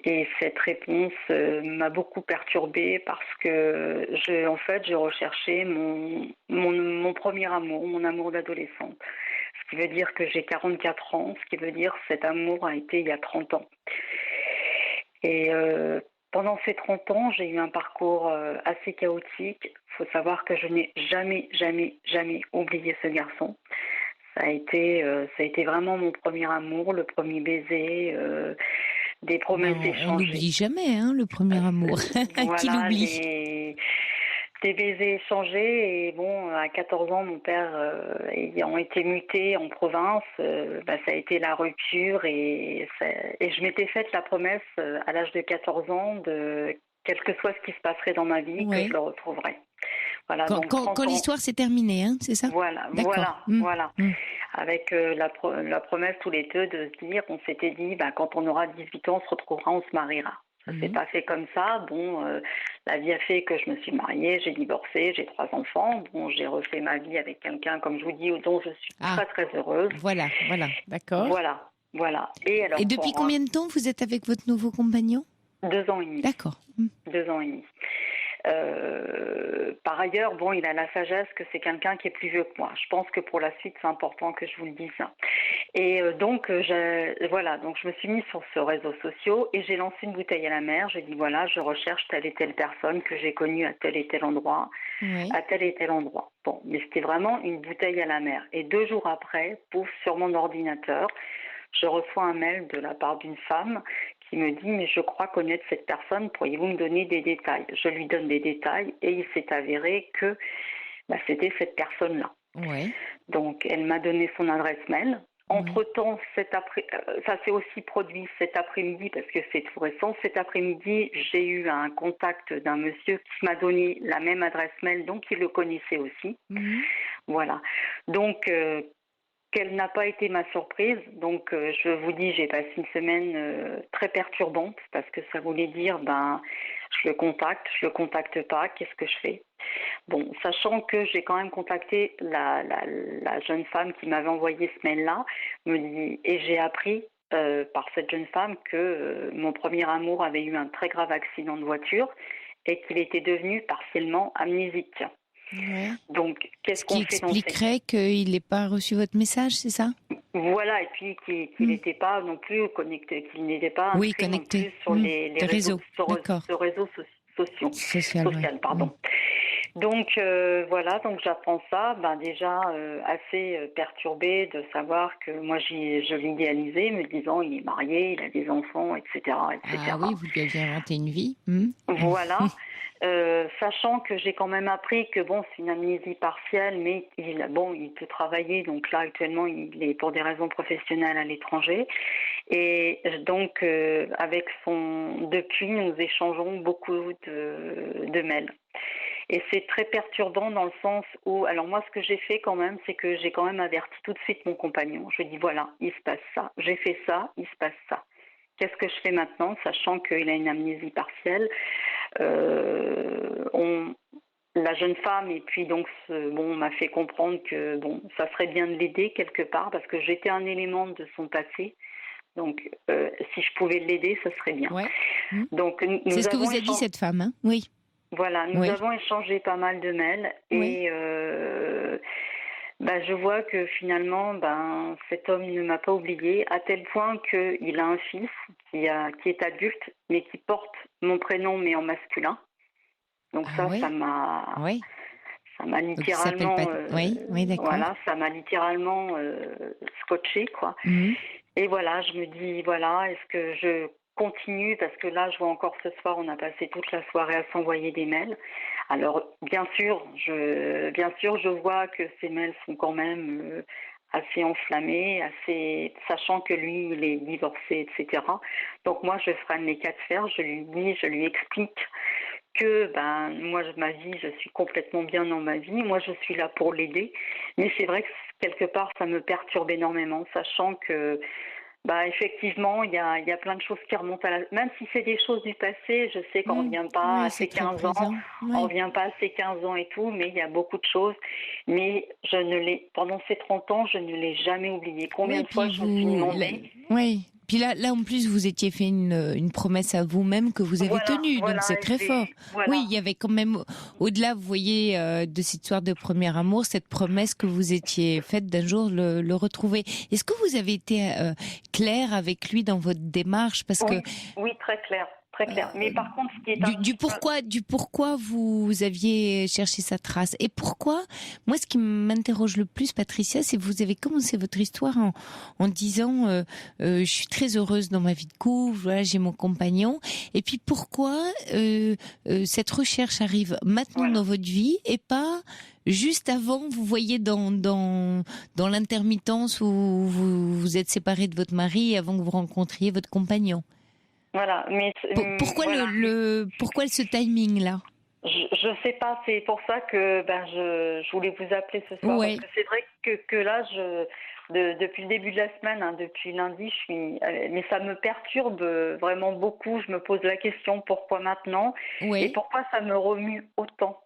Et cette réponse m'a beaucoup perturbée parce que je recherchais mon premier amour, mon amour d'adolescente. Ce qui veut dire que j'ai 44 ans, ce qui veut dire que cet amour a été il y a 30 ans. Et pendant ces 30 ans, j'ai eu un parcours assez chaotique. Il faut savoir que je n'ai jamais oublié ce garçon. Ça a été vraiment mon premier amour, le premier baiser, des promesses échangées. On n'oublie jamais, hein, le premier amour. Voilà, Qui l'oublie ? des baisers échangés. Et bon, à 14 ans, mon père ayant été muté en province, ça a été la rupture. Et je m'étais faite la promesse à l'âge de 14 ans de quel que soit ce qui se passerait dans ma vie, que je le retrouverais. Voilà. Quand, Donc, quand l'histoire s'est terminée, hein, c'est ça? Voilà, D'accord. voilà. Avec la promesse tous les deux de se dire, on s'était dit, quand on aura 18 ans, on se retrouvera, on se mariera. Ça s'est pas fait comme ça. Bon, la vie a fait que je me suis mariée, j'ai divorcé, j'ai 3 enfants. Bon, j'ai refait ma vie avec quelqu'un, comme je vous dis, dont je suis très très heureuse. Voilà, d'accord. Voilà. Et alors, depuis combien de temps vous êtes avec votre nouveau compagnon? 2 ans et demi. D'accord. 2 ans et demi. Par ailleurs, bon, il a la sagesse que c'est quelqu'un qui est plus vieux que moi. Je pense que pour la suite, c'est important que je vous le dise. Et donc, donc je me suis mise sur ce réseau social et j'ai lancé une bouteille à la mer. J'ai dit, voilà, je recherche telle et telle personne que j'ai connue à tel et tel endroit, à tel et tel endroit. Bon, mais c'était vraiment une bouteille à la mer. Et 2 jours après, pouf, sur mon ordinateur, je reçois un mail de la part d'une femme qui me dit « Mais je crois connaître cette personne, pourriez-vous me donner des détails ?» Je lui donne des détails et il s'est avéré que c'était cette personne-là. Ouais. Donc, elle m'a donné son adresse mail. Entre-temps, ça s'est aussi produit cet après-midi parce que c'est tout récent. Cet après-midi, j'ai eu un contact d'un monsieur qui m'a donné la même adresse mail, donc il le connaissait aussi. Voilà. Donc, quelle n'a pas été ma surprise. Donc, je vous dis, j'ai passé une semaine très perturbante parce que ça voulait dire, je le contacte pas, qu'est-ce que je fais? Bon, sachant que j'ai quand même contacté la jeune femme qui m'avait envoyé ce mail-là, et j'ai appris par cette jeune femme que mon premier amour avait eu un très grave accident de voiture et qu'il était devenu partiellement amnésique. Ouais. Donc, qu'est-ce qu'on fait dans ces... expliquerait qu'il n'ait pas reçu votre message, c'est ça? Voilà, et puis qu'il n'était pas non plus connecté, qu'il n'était pas connecté non plus sur les réseaux sociaux. Social, pardon. Donc donc j'apprends ça, déjà assez perturbée de savoir que moi je l'idéalisais, me disant il est marié, il a des enfants, etc. Ah oui, vous lui aviez inventé une vie. Voilà. Sachant que j'ai quand même appris que c'est une amnésie partielle, mais il peut travailler. Donc là, actuellement, il est pour des raisons professionnelles à l'étranger. Et donc, depuis, nous échangeons beaucoup de mails. Et c'est très perturbant dans le sens où, alors moi, ce que j'ai fait quand même, c'est que j'ai quand même averti tout de suite mon compagnon. Je lui ai dit, voilà, il se passe ça. J'ai fait ça, il se passe ça. Qu'est-ce que je fais maintenant, sachant qu'il a une amnésie partielle? La jeune femme, et puis donc, m'a fait comprendre que ça serait bien de l'aider quelque part, parce que j'étais un élément de son passé. Donc, si je pouvais l'aider, ça serait bien. Ouais. Donc, c'est ce que vous a dit cette femme, hein? Oui. Voilà, nous avons échangé pas mal de mails et je vois que finalement, cet homme ne m'a pas oublié, à tel point qu'il a un fils qui est adulte, mais qui porte mon prénom, mais en masculin. Donc ça m'a littéralement, ça m'a littéralement scotché, quoi. Et voilà, je me dis, est-ce que je continue, parce que là, je vois encore ce soir, on a passé toute la soirée à s'envoyer des mails. Alors, bien sûr, je vois que ces mails sont quand même assez enflammés, sachant que lui, il est divorcé, etc. Donc moi, je freine les cas de fer. Je lui explique que moi, ma vie, je suis complètement bien dans ma vie. Moi, je suis là pour l'aider. Mais c'est vrai que quelque part, ça me perturbe énormément, sachant que effectivement, il y a plein de choses qui remontent même si c'est des choses du passé, je sais qu'on revient pas à ces 15 ans, on revient pas à ces 15 ans et tout, mais il y a beaucoup de choses. Mais pendant ces 30 ans, je ne l'ai jamais oublié. Combien de fois je me suis demandé. Oui. Puis là, en plus, vous étiez fait une promesse à vous-même que vous avez tenue, donc c'est très fort. Voilà. Oui, il y avait quand même, au-delà, vous voyez, de cette histoire de premier amour, cette promesse que vous étiez faite d'un jour le retrouver. Est-ce que vous avez été clair avec lui dans votre démarche, parce que oui, très clair. Très clair. Mais par contre, ce qui est du pourquoi vous aviez cherché sa trace et pourquoi, moi, ce qui m'interroge le plus, Patricia, c'est que vous avez commencé votre histoire en disant je suis très heureuse dans ma vie de couple, voilà, j'ai mon compagnon. Et puis pourquoi cette recherche arrive maintenant dans votre vie et pas juste avant, vous voyez dans l'intermittence où vous êtes séparée de votre mari avant que vous rencontriez votre compagnon. Voilà, mais pourquoi ce timing là? Je sais pas, c'est pour ça que je voulais vous appeler ce soir. Ouais. Parce que c'est vrai que là, depuis le début de la semaine, hein, depuis lundi, mais ça me perturbe vraiment beaucoup. Je me pose la question pourquoi maintenant et Oui. pourquoi ça me remue autant,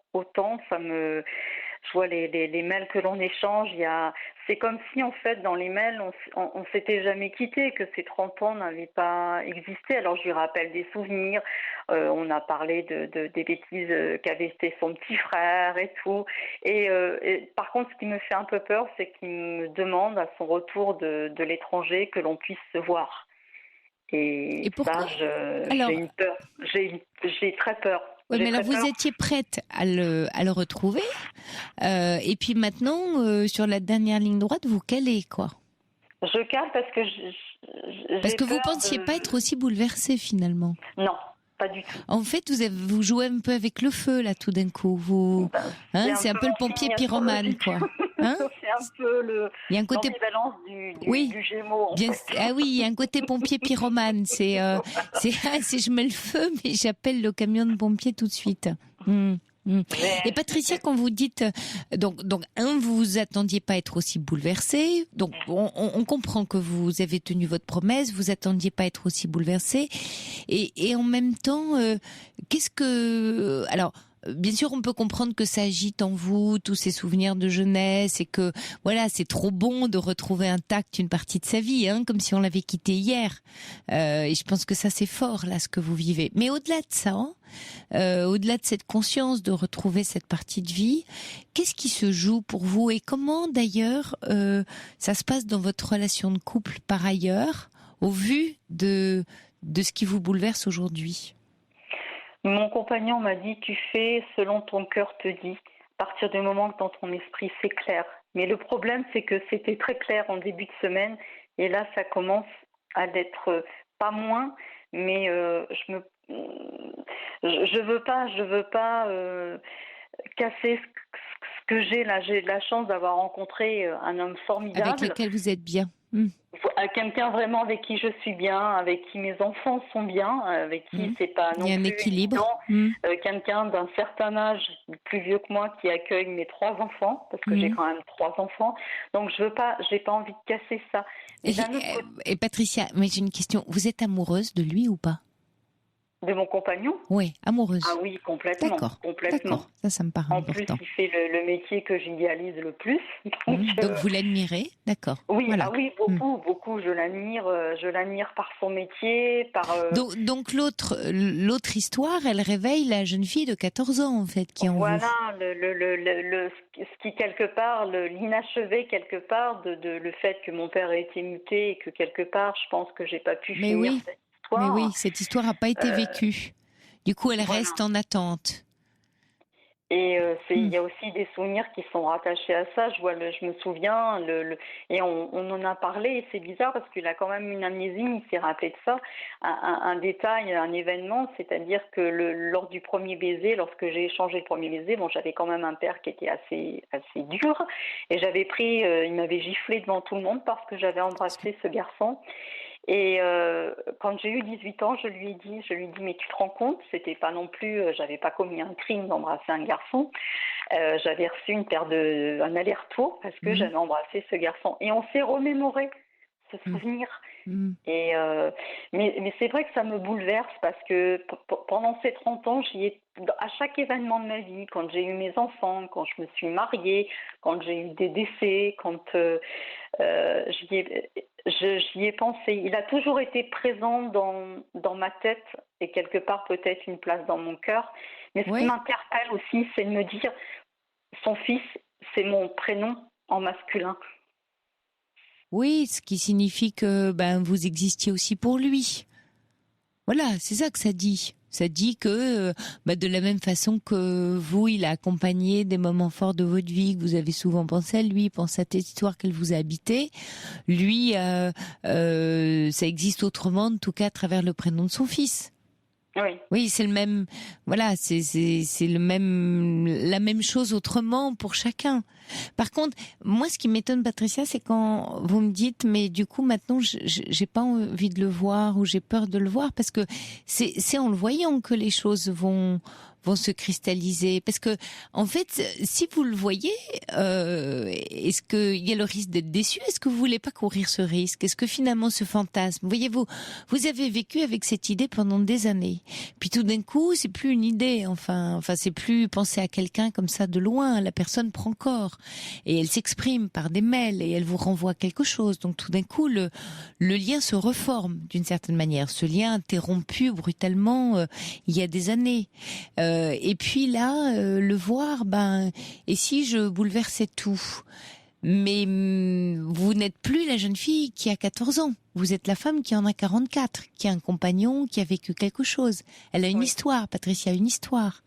je vois les mails que l'on échange. C'est comme si en fait dans les mails on s'était jamais quitté, que ces 30 ans n'avaient pas existé. Alors je lui rappelle des souvenirs. On a parlé des bêtises qu'avait été son petit frère et tout. Et par contre, ce qui me fait un peu peur, c'est qu'il me demande à son retour de l'étranger que l'on puisse se voir. Et Et pourquoi? ça, Alors, j'ai une peur. J'ai très peur. oui, J'ai mais alors très peur. vous étiez prête à le retrouver, et puis maintenant, sur la dernière ligne droite, vous calez, quoi. Je cale parce que Parce j'ai que vous peur pensiez pas être aussi bouleversée, finalement. Non, pas du tout. En fait, vous jouez un peu avec le feu, là, tout d'un coup. C'est un peu le pompier pyromane, quoi. Hein? C'est un peu Il y a un côté, l'ambivalence oui, du Gémeaux. En bien, fait. ah oui, il y a un côté pompier pyromane. C'est je mets le feu, mais j'appelle le camion de pompiers tout de suite. Et Patricia, quand vous dites, donc, vous vous attendiez pas à être aussi bouleversée. Donc, on comprend que vous avez tenu votre promesse, vous attendiez pas à être aussi bouleversée. Et en même temps, alors, bien sûr, on peut comprendre que ça agite en vous tous ces souvenirs de jeunesse et que, voilà, c'est trop bon de retrouver intacte une partie de sa vie, hein, comme si on l'avait quitté hier. Et je pense que ça, c'est fort, là, ce que vous vivez. Mais au-delà de ça, au-delà de cette conscience de retrouver cette partie de vie, qu'est-ce qui se joue pour vous et comment, d'ailleurs, ça se passe dans votre relation de couple par ailleurs, au vu de ce qui vous bouleverse aujourd'hui? Mon compagnon m'a dit tu fais selon ton cœur te dit, à partir du moment que dans ton esprit c'est clair. Mais le problème c'est que c'était très clair en début de semaine et là ça commence à l'être pas moins, mais je veux pas casser ce que j'ai là. J'ai de la chance d'avoir rencontré un homme formidable. Avec lequel vous êtes bien. Quelqu'un vraiment avec qui je suis bien, avec qui mes enfants sont bien, avec qui c'est pas non plus Il y a un équilibre. quelqu'un d'un certain âge, plus vieux que moi, qui accueille mes 3 enfants, parce que j'ai quand même 3 enfants. Donc j'ai pas envie de casser ça. Et Patricia, mais j'ai une question. Vous êtes amoureuse de lui ou pas? De mon compagnon? Oui, amoureuse. Ah oui, complètement. D'accord. Complètement. D'accord. Ça me paraît en important. plus, il fait le métier que j'idéalise le plus. Donc vous l'admirez, d'accord. Oui, Voilà. Beaucoup. Je l'admire par son métier, par. Donc l'autre histoire, elle réveille la jeune fille de 14 ans en fait qui est en vous. Voilà, ce qui quelque part, l'inachevé quelque part de le fait que mon père ait été muté et que quelque part, je pense que j'ai pas pu finir cette histoire. Mais oui, cette histoire n'a pas été vécue. Du coup, elle reste en attente. Et il y a aussi des souvenirs qui sont rattachés à ça. Je me souviens, et on en a parlé, et c'est bizarre parce qu'il a quand même une amnésie, il s'est rappelé de ça, un détail, un événement, c'est-à-dire que lors du premier baiser, lorsque j'ai échangé le premier baiser, j'avais quand même un père qui était assez dur, et il m'avait giflé devant tout le monde parce que j'avais embrassé ce garçon. Et quand j'ai eu 18 ans, je lui ai dit, mais tu te rends compte, c'était pas non plus, j'avais pas commis un crime d'embrasser un garçon, j'avais reçu un aller-retour parce que j'avais embrassé ce garçon. Et on s'est remémoré ce souvenir. Et mais c'est vrai que ça me bouleverse parce que pendant ces 30 ans, à chaque événement de ma vie, quand j'ai eu mes enfants, quand je me suis mariée, quand j'ai eu des décès, quand j'y ai pensé. Il a toujours été présent dans ma tête et quelque part peut-être une place dans mon cœur. Mais ce qui m'interpelle aussi, c'est de me dire, son fils, c'est mon prénom en masculin. Oui, ce qui signifie que vous existiez aussi pour lui. Voilà, c'est ça que ça dit. Ça dit que de la même façon que vous, il a accompagné des moments forts de votre vie, que vous avez souvent pensé à lui, pensé à cette histoire qu'elle vous a habité. Lui, ça existe autrement, en tout cas à travers le prénom de son fils. Oui. Oui, c'est le même. Voilà, c'est la même chose autrement pour chacun. Par contre, moi, ce qui m'étonne, Patricia, c'est quand vous me dites, mais du coup, maintenant, j'ai pas envie de le voir ou j'ai peur de le voir, parce que c'est en le voyant que les choses vont vont se cristalliser. Parce que, en fait, si vous le voyez, est-ce qu'il y a le risque d'être déçu? Est-ce que vous voulez pas courir ce risque? Est-ce que finalement ce fantasme, voyez-vous, vous avez vécu avec cette idée pendant des années. Puis tout d'un coup, c'est plus une idée. Enfin, c'est plus penser à quelqu'un comme ça de loin. La personne prend corps et elle s'exprime par des mails et elle vous renvoie quelque chose. Donc tout d'un coup, le lien se reforme d'une certaine manière. Ce lien interrompu brutalement il y a des années. Et puis là, le voir, et si je bouleversais tout? Mais vous n'êtes plus la jeune fille qui a 14 ans. Vous êtes la femme qui en a 44, qui a un compagnon, qui a vécu quelque chose. Elle a une histoire, Patricia, une histoire.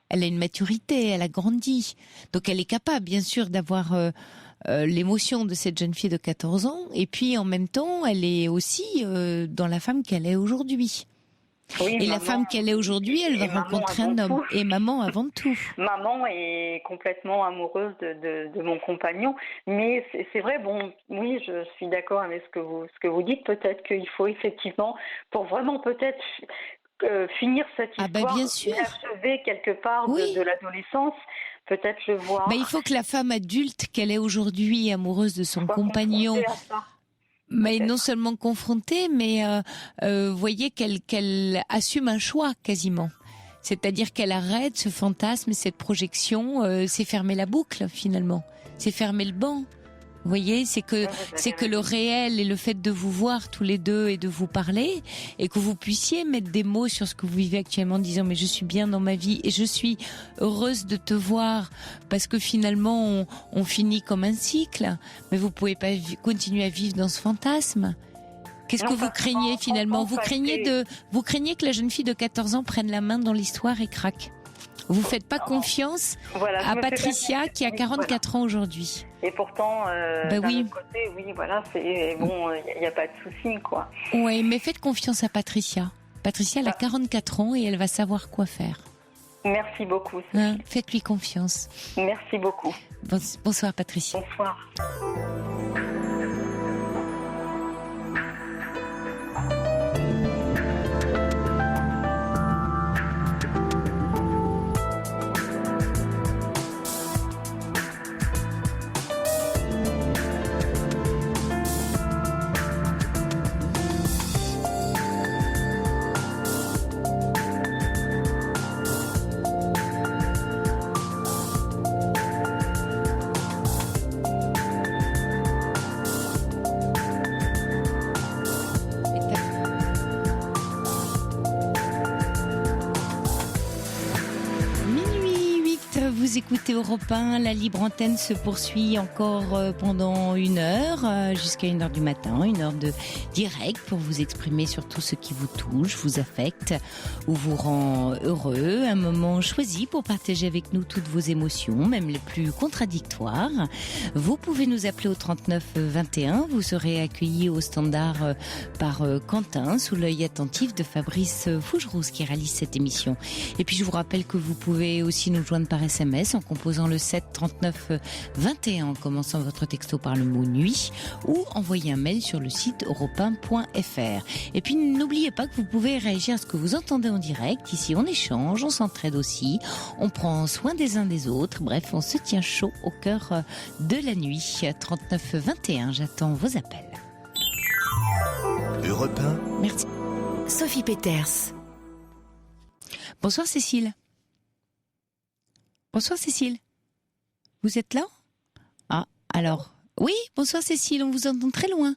Elle a une maturité, elle a grandi. Donc elle est capable, bien sûr, d'avoir l'émotion de cette jeune fille de 14 ans. Et puis, en même temps, elle est aussi dans la femme qu'elle est aujourd'hui. Oui, et la femme qu'elle est aujourd'hui, elle va rencontrer un homme. Et maman avant tout. Maman est complètement amoureuse de mon compagnon. Mais c'est vrai, bon, oui, je suis d'accord avec ce que vous dites. Peut-être qu'il faut effectivement, pour vraiment peut-être finir cette histoire, bien sûr. achever quelque part de l'adolescence, peut-être le voir. Il faut que la femme adulte qu'elle est aujourd'hui, amoureuse de son compagnon, mais non seulement confrontée, mais voyez qu'elle assume un choix quasiment. C'est-à-dire qu'elle arrête ce fantasme, cette projection, c'est fermer la boucle finalement, c'est fermer le banc. Vous voyez, c'est que le réel et le fait de vous voir tous les deux et de vous parler et que vous puissiez mettre des mots sur ce que vous vivez actuellement en disant mais je suis bien dans ma vie et je suis heureuse de te voir parce que finalement on finit comme un cycle, mais vous pouvez pas continuer à vivre dans ce fantasme. Qu'est-ce que vous craignez finalement? Vous craignez que la jeune fille de 14 ans prenne la main dans l'histoire et craque. Vous faites pas confiance à Patricia qui a 44 ans aujourd'hui. Et pourtant, d'un oui. autre côté, oui, voilà, c'est bon, il n'y a pas de souci, quoi. Oui, mais faites confiance à Patricia. Patricia, elle a 44 ans et elle va savoir quoi faire. Merci beaucoup. Faites-lui confiance. Merci beaucoup. Bonsoir, Patricia. Bonsoir. Vous écoutez Europe 1, la libre antenne se poursuit encore pendant 1 heure, jusqu'à 1 heure du matin, 1 heure de direct pour vous exprimer sur tout ce qui vous touche, vous affecte ou vous rend heureux. Un moment choisi pour partager avec nous toutes vos émotions, même les plus contradictoires. Vous pouvez nous appeler au 39 21, vous serez accueillis au standard par Quentin, sous l'œil attentif de Fabrice Fougerousse qui réalise cette émission. Et puis je vous rappelle que vous pouvez aussi nous joindre par SMS en composant le 7 39 21 en commençant votre texto par le mot nuit ou envoyer un mail sur le site europe1.fr. Et puis n'oubliez pas que vous pouvez réagir à ce que vous entendez en direct. Ici on échange, on s'entraide aussi, on prend soin des uns des autres. Bref, on se tient chaud au cœur de la nuit. 39 21, j'attends vos appels. Europe 1. Merci. Sophie Peters. Bonsoir Cécile. Bonsoir Cécile. Vous êtes là? Ah, alors. Oui, bonsoir Cécile, on vous entend très loin.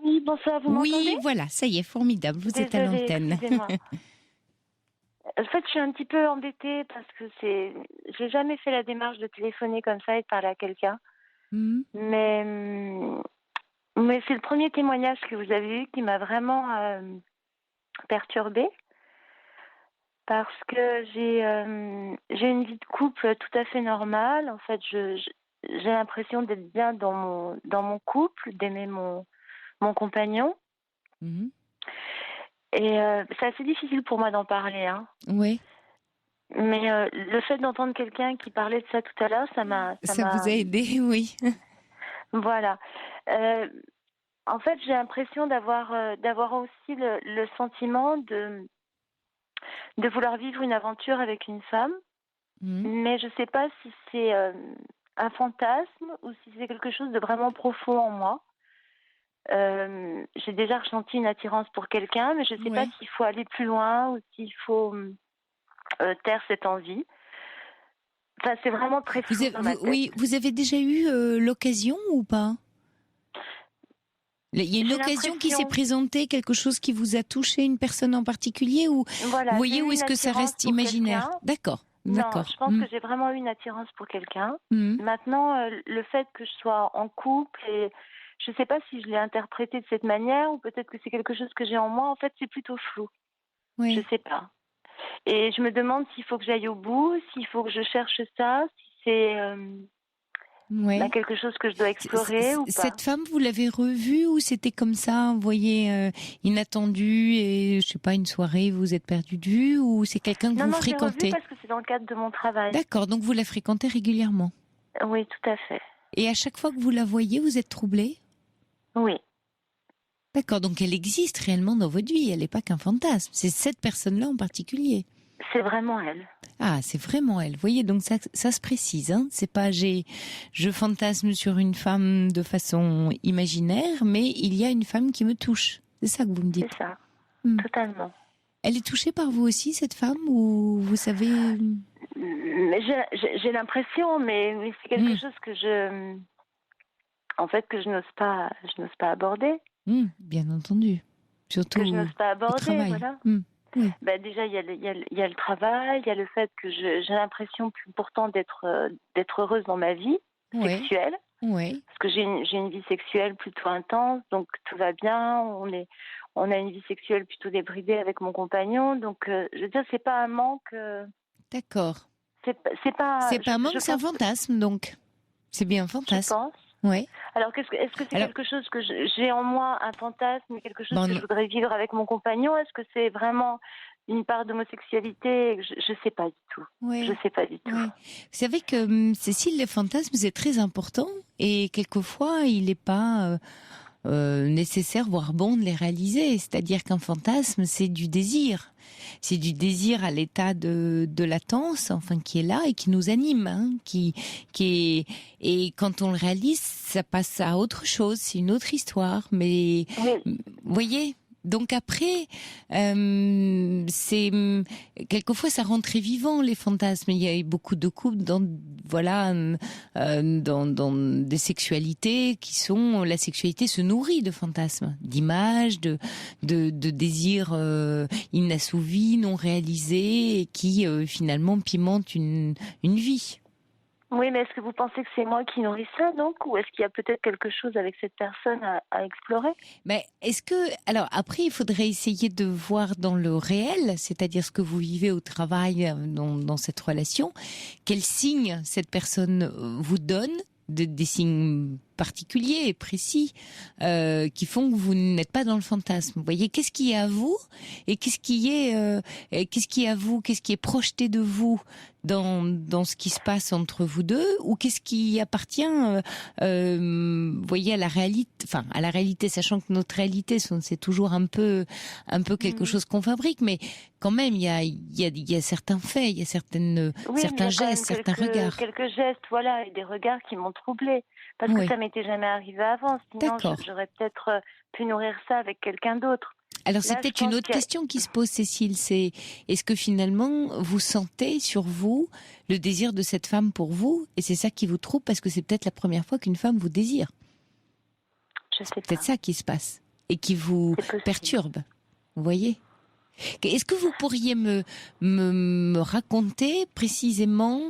Oui, bonsoir, vous m'entendez? Oui, voilà, ça y est, formidable, vous êtes à l'antenne. Excusez-moi. En fait, je suis un petit peu embêtée parce que j'ai jamais fait la démarche de téléphoner comme ça et de parler à quelqu'un. Mais c'est le premier témoignage que vous avez eu qui m'a vraiment perturbée. Parce que j'ai une vie de couple tout à fait normale. En fait, j'ai l'impression d'être bien dans mon couple, d'aimer mon compagnon. Et c'est assez difficile pour moi d'en parler. Hein. Oui. Mais le fait d'entendre quelqu'un qui parlait de ça tout à l'heure, ça vous a aidé, oui. Voilà. En fait, j'ai l'impression d'avoir aussi le sentiment de vouloir vivre une aventure avec une femme, mais je ne sais pas si c'est un fantasme ou si c'est quelque chose de vraiment profond en moi. J'ai déjà ressenti une attirance pour quelqu'un, mais je ne sais pas s'il faut aller plus loin ou s'il faut taire cette envie. Enfin, c'est vraiment très flou dans ma tête. Oui, vous avez déjà eu l'occasion ou pas ? Il y a une occasion qui s'est présentée, quelque chose qui vous a touché, une personne en particulier, ou voilà, vous voyez, où est-ce que ça reste imaginaire ? D'accord. Non, je pense que j'ai vraiment eu une attirance pour quelqu'un. Maintenant, le fait que je sois en couple, et je ne sais pas si je l'ai interprété de cette manière, ou peut-être que c'est quelque chose que j'ai en moi. En fait, c'est plutôt flou. Oui. Je ne sais pas. Et je me demande s'il faut que j'aille au bout, s'il faut que je cherche ça, si c'est quelque chose que je dois explorer ou pas. Cette femme, vous l'avez revue ou c'était comme ça, vous voyez, inattendu et, je sais pas, une soirée, vous êtes perdu de vue, ou c'est quelqu'un que vous fréquentez ? Non, je l'ai revue parce que c'est dans le cadre de mon travail. D'accord, donc vous la fréquentez régulièrement ? Oui, tout à fait. Et à chaque fois que vous la voyez, vous êtes troublée ? Oui. D'accord, donc elle existe réellement dans votre vie, elle n'est pas qu'un fantasme, c'est cette personne-là en particulier. C'est vraiment elle. Ah, c'est vraiment elle. Vous voyez, donc ça se précise, hein. C'est pas je fantasme sur une femme de façon imaginaire, mais il y a une femme qui me touche. C'est ça que vous me dites. C'est ça, totalement. Elle est touchée par vous aussi, cette femme, ou vous savez... J'ai l'impression, mais c'est quelque chose que je n'ose pas aborder. Bien entendu. Surtout que je n'ose pas aborder, voilà. Oui. Déjà, il y a le travail, il y a le fait que j'ai l'impression pourtant d'être heureuse dans ma vie sexuelle. Oui. Parce que j'ai une vie sexuelle plutôt intense, donc tout va bien. On a une vie sexuelle plutôt débridée avec mon compagnon, donc je veux dire, c'est pas un manque. D'accord. C'est pas un manque, c'est un fantasme, donc. C'est bien un fantasme. Je pense. Oui. Alors, est-ce que c'est quelque chose que j'ai en moi, un fantasme, quelque chose que je voudrais vivre avec mon compagnon ? Est-ce que c'est vraiment une part d'homosexualité ? Je ne sais pas du tout. Oui. Je sais pas du tout. Oui. Vous savez que, Cécile, le fantasme, c'est très important, et quelquefois, il n'est pas nécessaire, voire bon, de les réaliser. C'est-à-dire qu'un fantasme, c'est du désir. C'est du désir à l'état de latence, enfin, qui est là et qui nous anime, hein, qui est, et quand on le réalise, ça passe à autre chose, c'est une autre histoire, mais, vous voyez? Donc après, c'est quelquefois ça rend très vivant les fantasmes. Il y a beaucoup de couples dans des sexualités qui sont, la sexualité se nourrit de fantasmes, d'images, de désirs inassouvis, non réalisés, et qui finalement pimentent une vie. Oui, mais est-ce que vous pensez que c'est moi qui nourris ça, donc, ou est-ce qu'il y a peut-être quelque chose avec cette personne à explorer ? Mais alors après, il faudrait essayer de voir dans le réel, c'est-à-dire ce que vous vivez au travail dans cette relation, quels signes cette personne vous donne, des signes particuliers et précis qui font que vous n'êtes pas dans le fantasme. Vous voyez, qu'est-ce qui est à vous et qu'est-ce qui est projeté de vous dans ce qui se passe entre vous deux, ou qu'est-ce qui appartient, vous voyez, à la réalité, sachant que notre réalité, c'est toujours un peu quelque chose qu'on fabrique, mais quand même, il y a certains faits, il y a certains gestes, certains regards. Quelques gestes, voilà, et des regards qui m'ont troublée. Parce que ça m'était jamais arrivé avant. Sinon, j'aurais peut-être pu nourrir ça avec quelqu'un d'autre. Alors, c'est peut-être une autre question qui se pose, Cécile. C'est, est-ce que finalement, vous sentez sur vous le désir de cette femme pour vous, et c'est ça qui vous trouble, parce que c'est peut-être la première fois qu'une femme vous désire. Je sais pas. C'est peut-être ça qui se passe et qui vous perturbe. Vous voyez ? Est-ce que vous pourriez me raconter précisément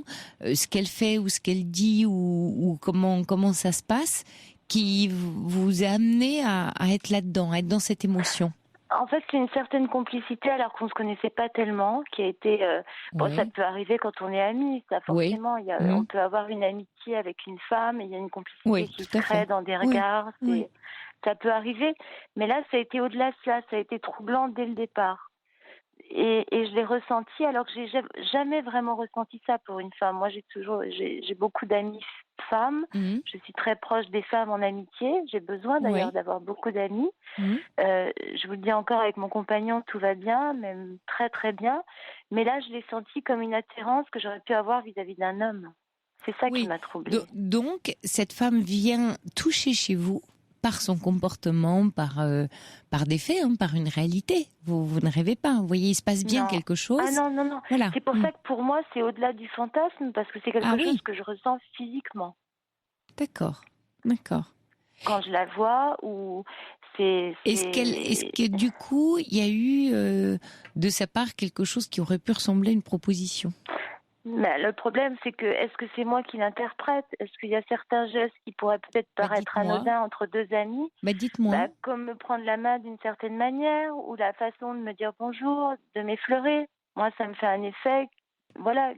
ce qu'elle fait ou ce qu'elle dit, ou comment ça se passe, qui vous a amené à être là-dedans, à être dans cette émotion ? En fait, c'est une certaine complicité alors qu'on se connaissait pas tellement, qui a été. Ça peut arriver quand on est amis, ça forcément. On peut avoir une amitié avec une femme et il y a une complicité qui se crée dans des regards. Ça peut arriver, mais là, ça a été au-delà de ça. Ça a été troublant dès le départ. je l'ai ressenti alors que j'ai jamais vraiment ressenti ça pour une femme. Moi, j'ai beaucoup d'amis femmes. Je suis très proche des femmes en amitié. J'ai besoin d'ailleurs d'avoir beaucoup d'amis. Je vous le dis encore, avec mon compagnon, tout va bien, même très très bien. Mais là, je l'ai senti comme une attirance que j'aurais pu avoir vis-à-vis d'un homme. C'est ça qui m'a troublée. Donc, cette femme vient toucher chez vous par son comportement, par des faits, par une réalité. Vous ne rêvez pas. Vous voyez, il se passe bien quelque chose. Ah non. Voilà. C'est pour ça que pour moi, c'est au-delà du fantasme, parce que c'est quelque chose que je ressens physiquement. D'accord. Quand je la vois, Est-ce que du coup, il y a eu de sa part quelque chose qui aurait pu ressembler à une proposition ? Mais le problème, c'est que est-ce que c'est moi qui l'interprète ? Est-ce qu'il y a certains gestes qui pourraient peut-être paraître anodins entre deux amis ? Dites-moi. Comme me prendre la main d'une certaine manière, ou la façon de me dire bonjour, de m'effleurer. Moi, ça me fait un effet, voilà,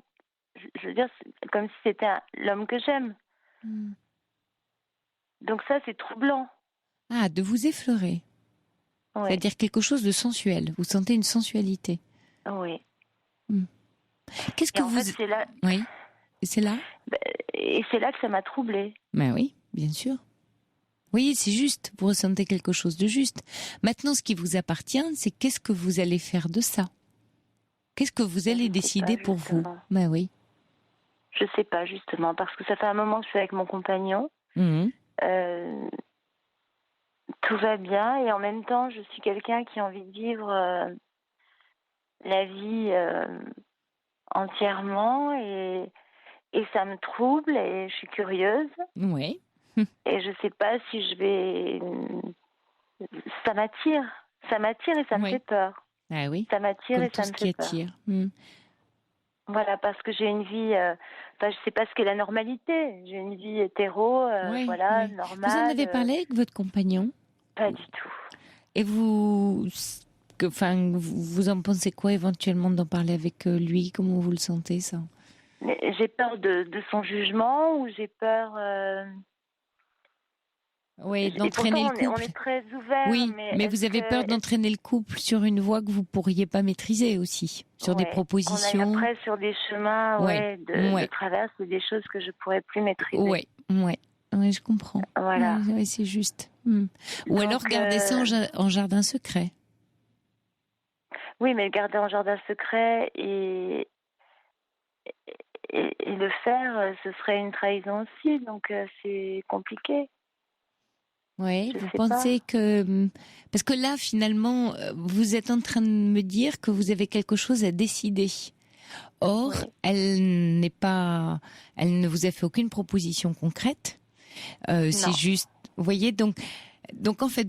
je veux dire, c'est comme si c'était l'homme que j'aime. Donc ça, c'est troublant. Ah, de vous effleurer. C'est-à-dire quelque chose de sensuel. Vous sentez une sensualité. Oui. Qu'est-ce que vous... c'est là... Oui. Et c'est là Et c'est là que ça m'a troublée. Ben oui, bien sûr. Oui, c'est juste. Vous ressentez quelque chose de juste. Maintenant, ce qui vous appartient, c'est qu'est-ce que vous allez faire de ça ? Qu'est-ce que vous allez décider pour vous ? Ben oui. Je sais pas, justement, parce que ça fait un moment que je suis avec mon compagnon. Tout va bien, et en même temps, je suis quelqu'un qui a envie de vivre la vie entièrement, et ça me trouble, et je suis curieuse. Oui. Et je sais pas si je vais... Ça m'attire et ça me fait peur. Ah oui. Ça m'attire comme et ça me fait peur. Attire. Voilà, parce que j'ai une vie... je sais pas ce qu'est la normalité. J'ai une vie hétéro, normale. Vous en avez parlé avec votre compagnon ? Pas du tout. Et vous en pensez quoi éventuellement d'en parler avec lui ? Comment vous le sentez, ça ? J'ai peur de son jugement, ou j'ai peur... Oui, d'entraîner le couple. On est très ouvert. Oui, mais vous avez peur d'entraîner le couple sur une voie que vous pourriez pas maîtriser aussi, sur des propositions. On est après sur des chemins de traverse, des choses que je pourrais plus maîtriser. Oui, je comprends. Voilà. Oui, c'est juste. Ou alors garder ça en jardin secret. Oui, mais le garder en jardin secret et le faire, ce serait une trahison aussi, donc c'est compliqué. Oui, vous pensez que... Parce que là, finalement, vous êtes en train de me dire que vous avez quelque chose à décider. Or, elle ne vous a fait aucune proposition concrète. C'est juste... Vous voyez, donc en fait,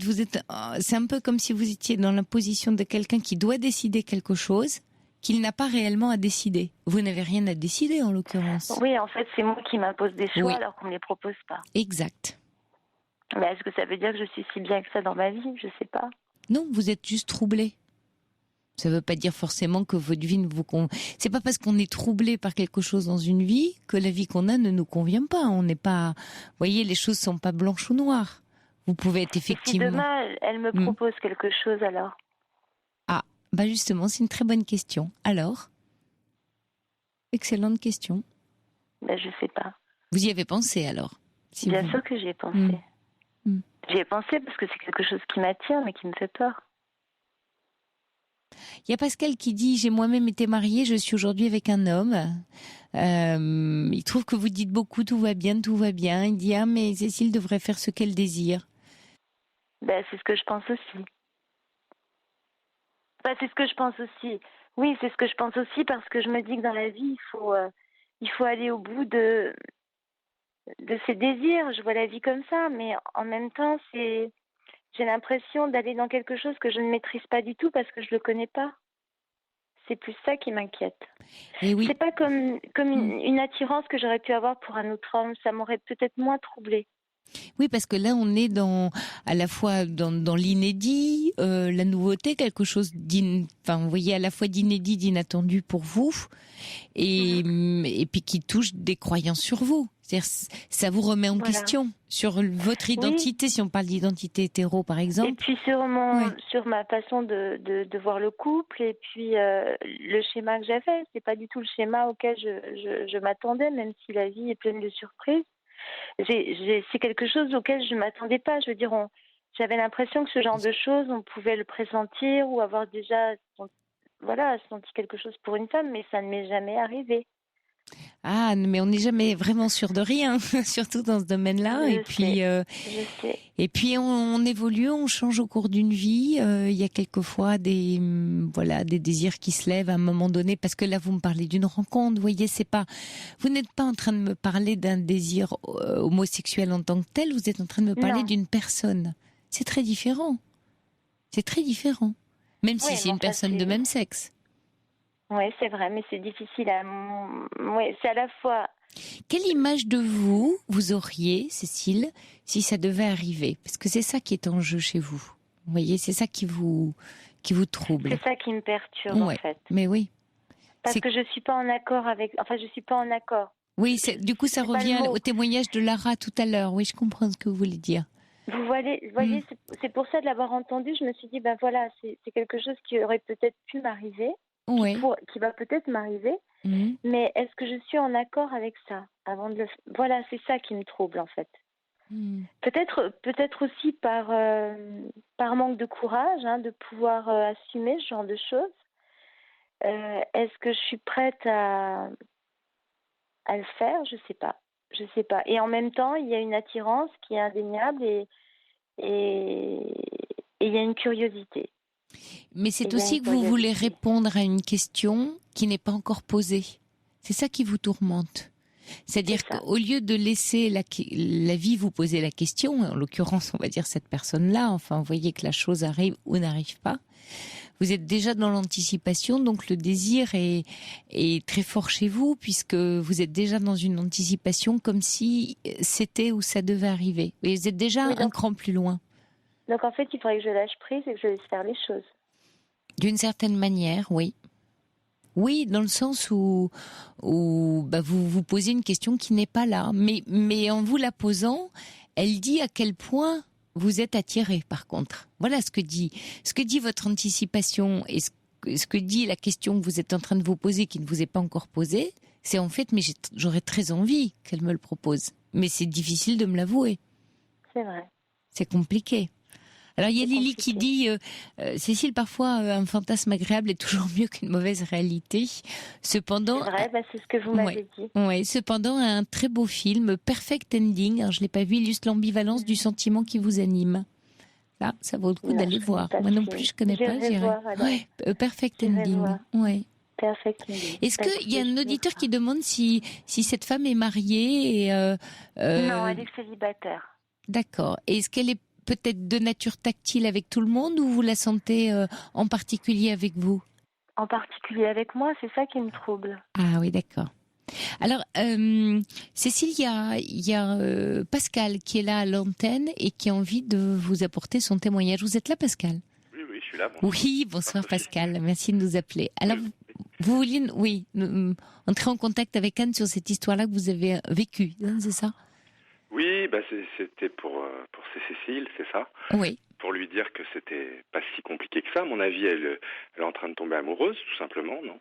c'est un peu comme si vous étiez dans la position de quelqu'un qui doit décider quelque chose qu'il n'a pas réellement à décider. Vous n'avez rien à décider, en l'occurrence. Oui, en fait, c'est moi qui m'impose des choix alors qu'on ne les propose pas. Exact. Mais est-ce que ça veut dire que je suis si bien que ça dans ma vie ? Je sais pas. Non, vous êtes juste troublé. Ça ne veut pas dire forcément que votre vie ne vous convient. C'est pas parce qu'on est troublé par quelque chose dans une vie que la vie qu'on a ne nous convient pas. On n'est pas... Vous voyez, les choses sont pas blanches ou noires. Vous pouvez être effectivement... Et si demain, elle me propose quelque chose, alors ? Ah, justement, c'est une très bonne question. Alors ? Excellente question. Je sais pas. Vous y avez pensé, alors ? Bien sûr que j'y ai pensé. J'y ai pensé parce que c'est quelque chose qui m'attire, mais qui me fait peur. Il y a Pascal qui dit « J'ai moi-même été mariée, je suis aujourd'hui avec un homme. Il trouve que vous dites beaucoup, tout va bien, tout va bien. Il dit « Ah, mais Cécile devrait faire ce qu'elle désire. » C'est ce que je pense aussi. C'est ce que je pense aussi. Oui, c'est ce que je pense aussi parce que je me dis que dans la vie, il faut aller au bout de ses désirs. Je vois la vie comme ça, mais en même temps, j'ai l'impression d'aller dans quelque chose que je ne maîtrise pas du tout parce que je le connais pas. C'est plus ça qui m'inquiète. Et oui. C'est pas comme une attirance que j'aurais pu avoir pour un autre homme. Ça m'aurait peut-être moins troublée. Oui, parce que là, on est à la fois dans l'inédit, la nouveauté, quelque chose vous voyez, à la fois d'inédit, d'inattendu pour vous, et puis qui touche des croyances sur vous. C'est-à-dire, ça vous remet en question sur votre identité, si on parle d'identité hétéro, par exemple. Et puis sur ma façon de voir le couple, et puis le schéma que j'avais, c'est pas du tout le schéma auquel je m'attendais, même si la vie est pleine de surprises. C'est quelque chose auquel je m'attendais pas. Je veux dire, j'avais l'impression que ce genre de choses, on pouvait le pressentir ou avoir déjà senti quelque chose pour une femme, mais ça ne m'est jamais arrivé. Ah, mais on n'est jamais vraiment sûr de rien, surtout dans ce domaine-là. Je sais. Et puis on évolue, on change au cours d'une vie. Il y a quelquefois des désirs qui se lèvent à un moment donné, parce que là vous me parlez d'une rencontre. Vous voyez, vous n'êtes pas en train de me parler d'un désir homosexuel en tant que tel. Vous êtes en train de me parler d'une personne. C'est très différent. C'est très différent, même si c'est une personne de même sexe. Oui, c'est vrai, mais c'est difficile c'est à la fois... Quelle image de vous auriez, Cécile, si ça devait arriver? Parce que c'est ça qui est en jeu chez vous. Vous voyez, c'est ça qui vous trouble. C'est ça qui me perturbe, en fait. Mais oui. Parce que je suis pas en accord avec... Enfin, je suis pas en accord. Oui, du coup, ça revient au témoignage de Lara tout à l'heure. Oui, je comprends ce que vous voulez dire. Vous voyez, c'est pour ça, de l'avoir entendu, je me suis dit, c'est quelque chose qui aurait peut-être pu m'arriver. Qui va peut-être m'arriver, mais est-ce que je suis en accord avec ça avant de le... Voilà, c'est ça qui me trouble en fait. Peut-être aussi par manque de courage, de pouvoir assumer ce genre de choses. Est-ce que je suis prête à le faire? Je sais pas. Et en même temps, il y a une attirance qui est indéniable et il y a une curiosité. Mais c'est aussi que vous voulez répondre à une question qui n'est pas encore posée. C'est ça qui vous tourmente. C'est-à-dire qu'au lieu de laisser la vie vous poser la question, en l'occurrence, on va dire cette personne-là, enfin, vous voyez que la chose arrive ou n'arrive pas, vous êtes déjà dans l'anticipation, donc le désir est très fort chez vous, puisque vous êtes déjà dans une anticipation comme si c'était ou ça devait arriver. Et vous êtes déjà un cran plus loin. Donc en fait, il faudrait que je lâche prise et que je laisse faire les choses. D'une certaine manière, oui. Oui, dans le sens où vous vous posez une question qui n'est pas là. Mais en vous la posant, elle dit à quel point vous êtes attiré, par contre. Voilà ce que dit votre anticipation et ce que dit la question que vous êtes en train de vous poser, qui ne vous est pas encore posée. C'est en fait, mais j'aurais très envie qu'elle me le propose. Mais c'est difficile de me l'avouer. C'est vrai. C'est compliqué. Alors il y a Lily qui dit Cécile, parfois un fantasme agréable est toujours mieux qu'une mauvaise réalité. Cependant, c'est vrai, c'est ce que vous m'avez dit. Ouais, cependant un très beau film, Perfect Ending. Alors je l'ai pas vu, illustre l'ambivalence du sentiment qui vous anime. Là, ça vaut le coup d'aller voir. Moi non plus, je connais pas. Perfect Ending. Ouais. Perfect Ending. Est-ce qu'il y a un auditeur qui demande si cette femme est mariée Non, elle est célibataire. D'accord. Est-ce qu'elle est peut-être de nature tactile avec tout le monde, ou vous la sentez en particulier avec vous? En particulier avec moi, c'est ça qui me trouble. Ah oui, d'accord. Alors, Cécile, il y a Pascal qui est là à l'antenne et qui a envie de vous apporter son témoignage. Vous êtes là, Pascal? Oui, je suis là. Bonsoir. Oui, bonsoir Pascal, merci de nous appeler. Alors, vous vouliez entrer en contact avec Anne sur cette histoire-là que vous avez vécue, hein, c'est ça? Oui, c'était pour Cécile, c'est ça. Oui. Pour lui dire que c'était pas si compliqué que ça. À mon avis, elle est en train de tomber amoureuse, tout simplement, non?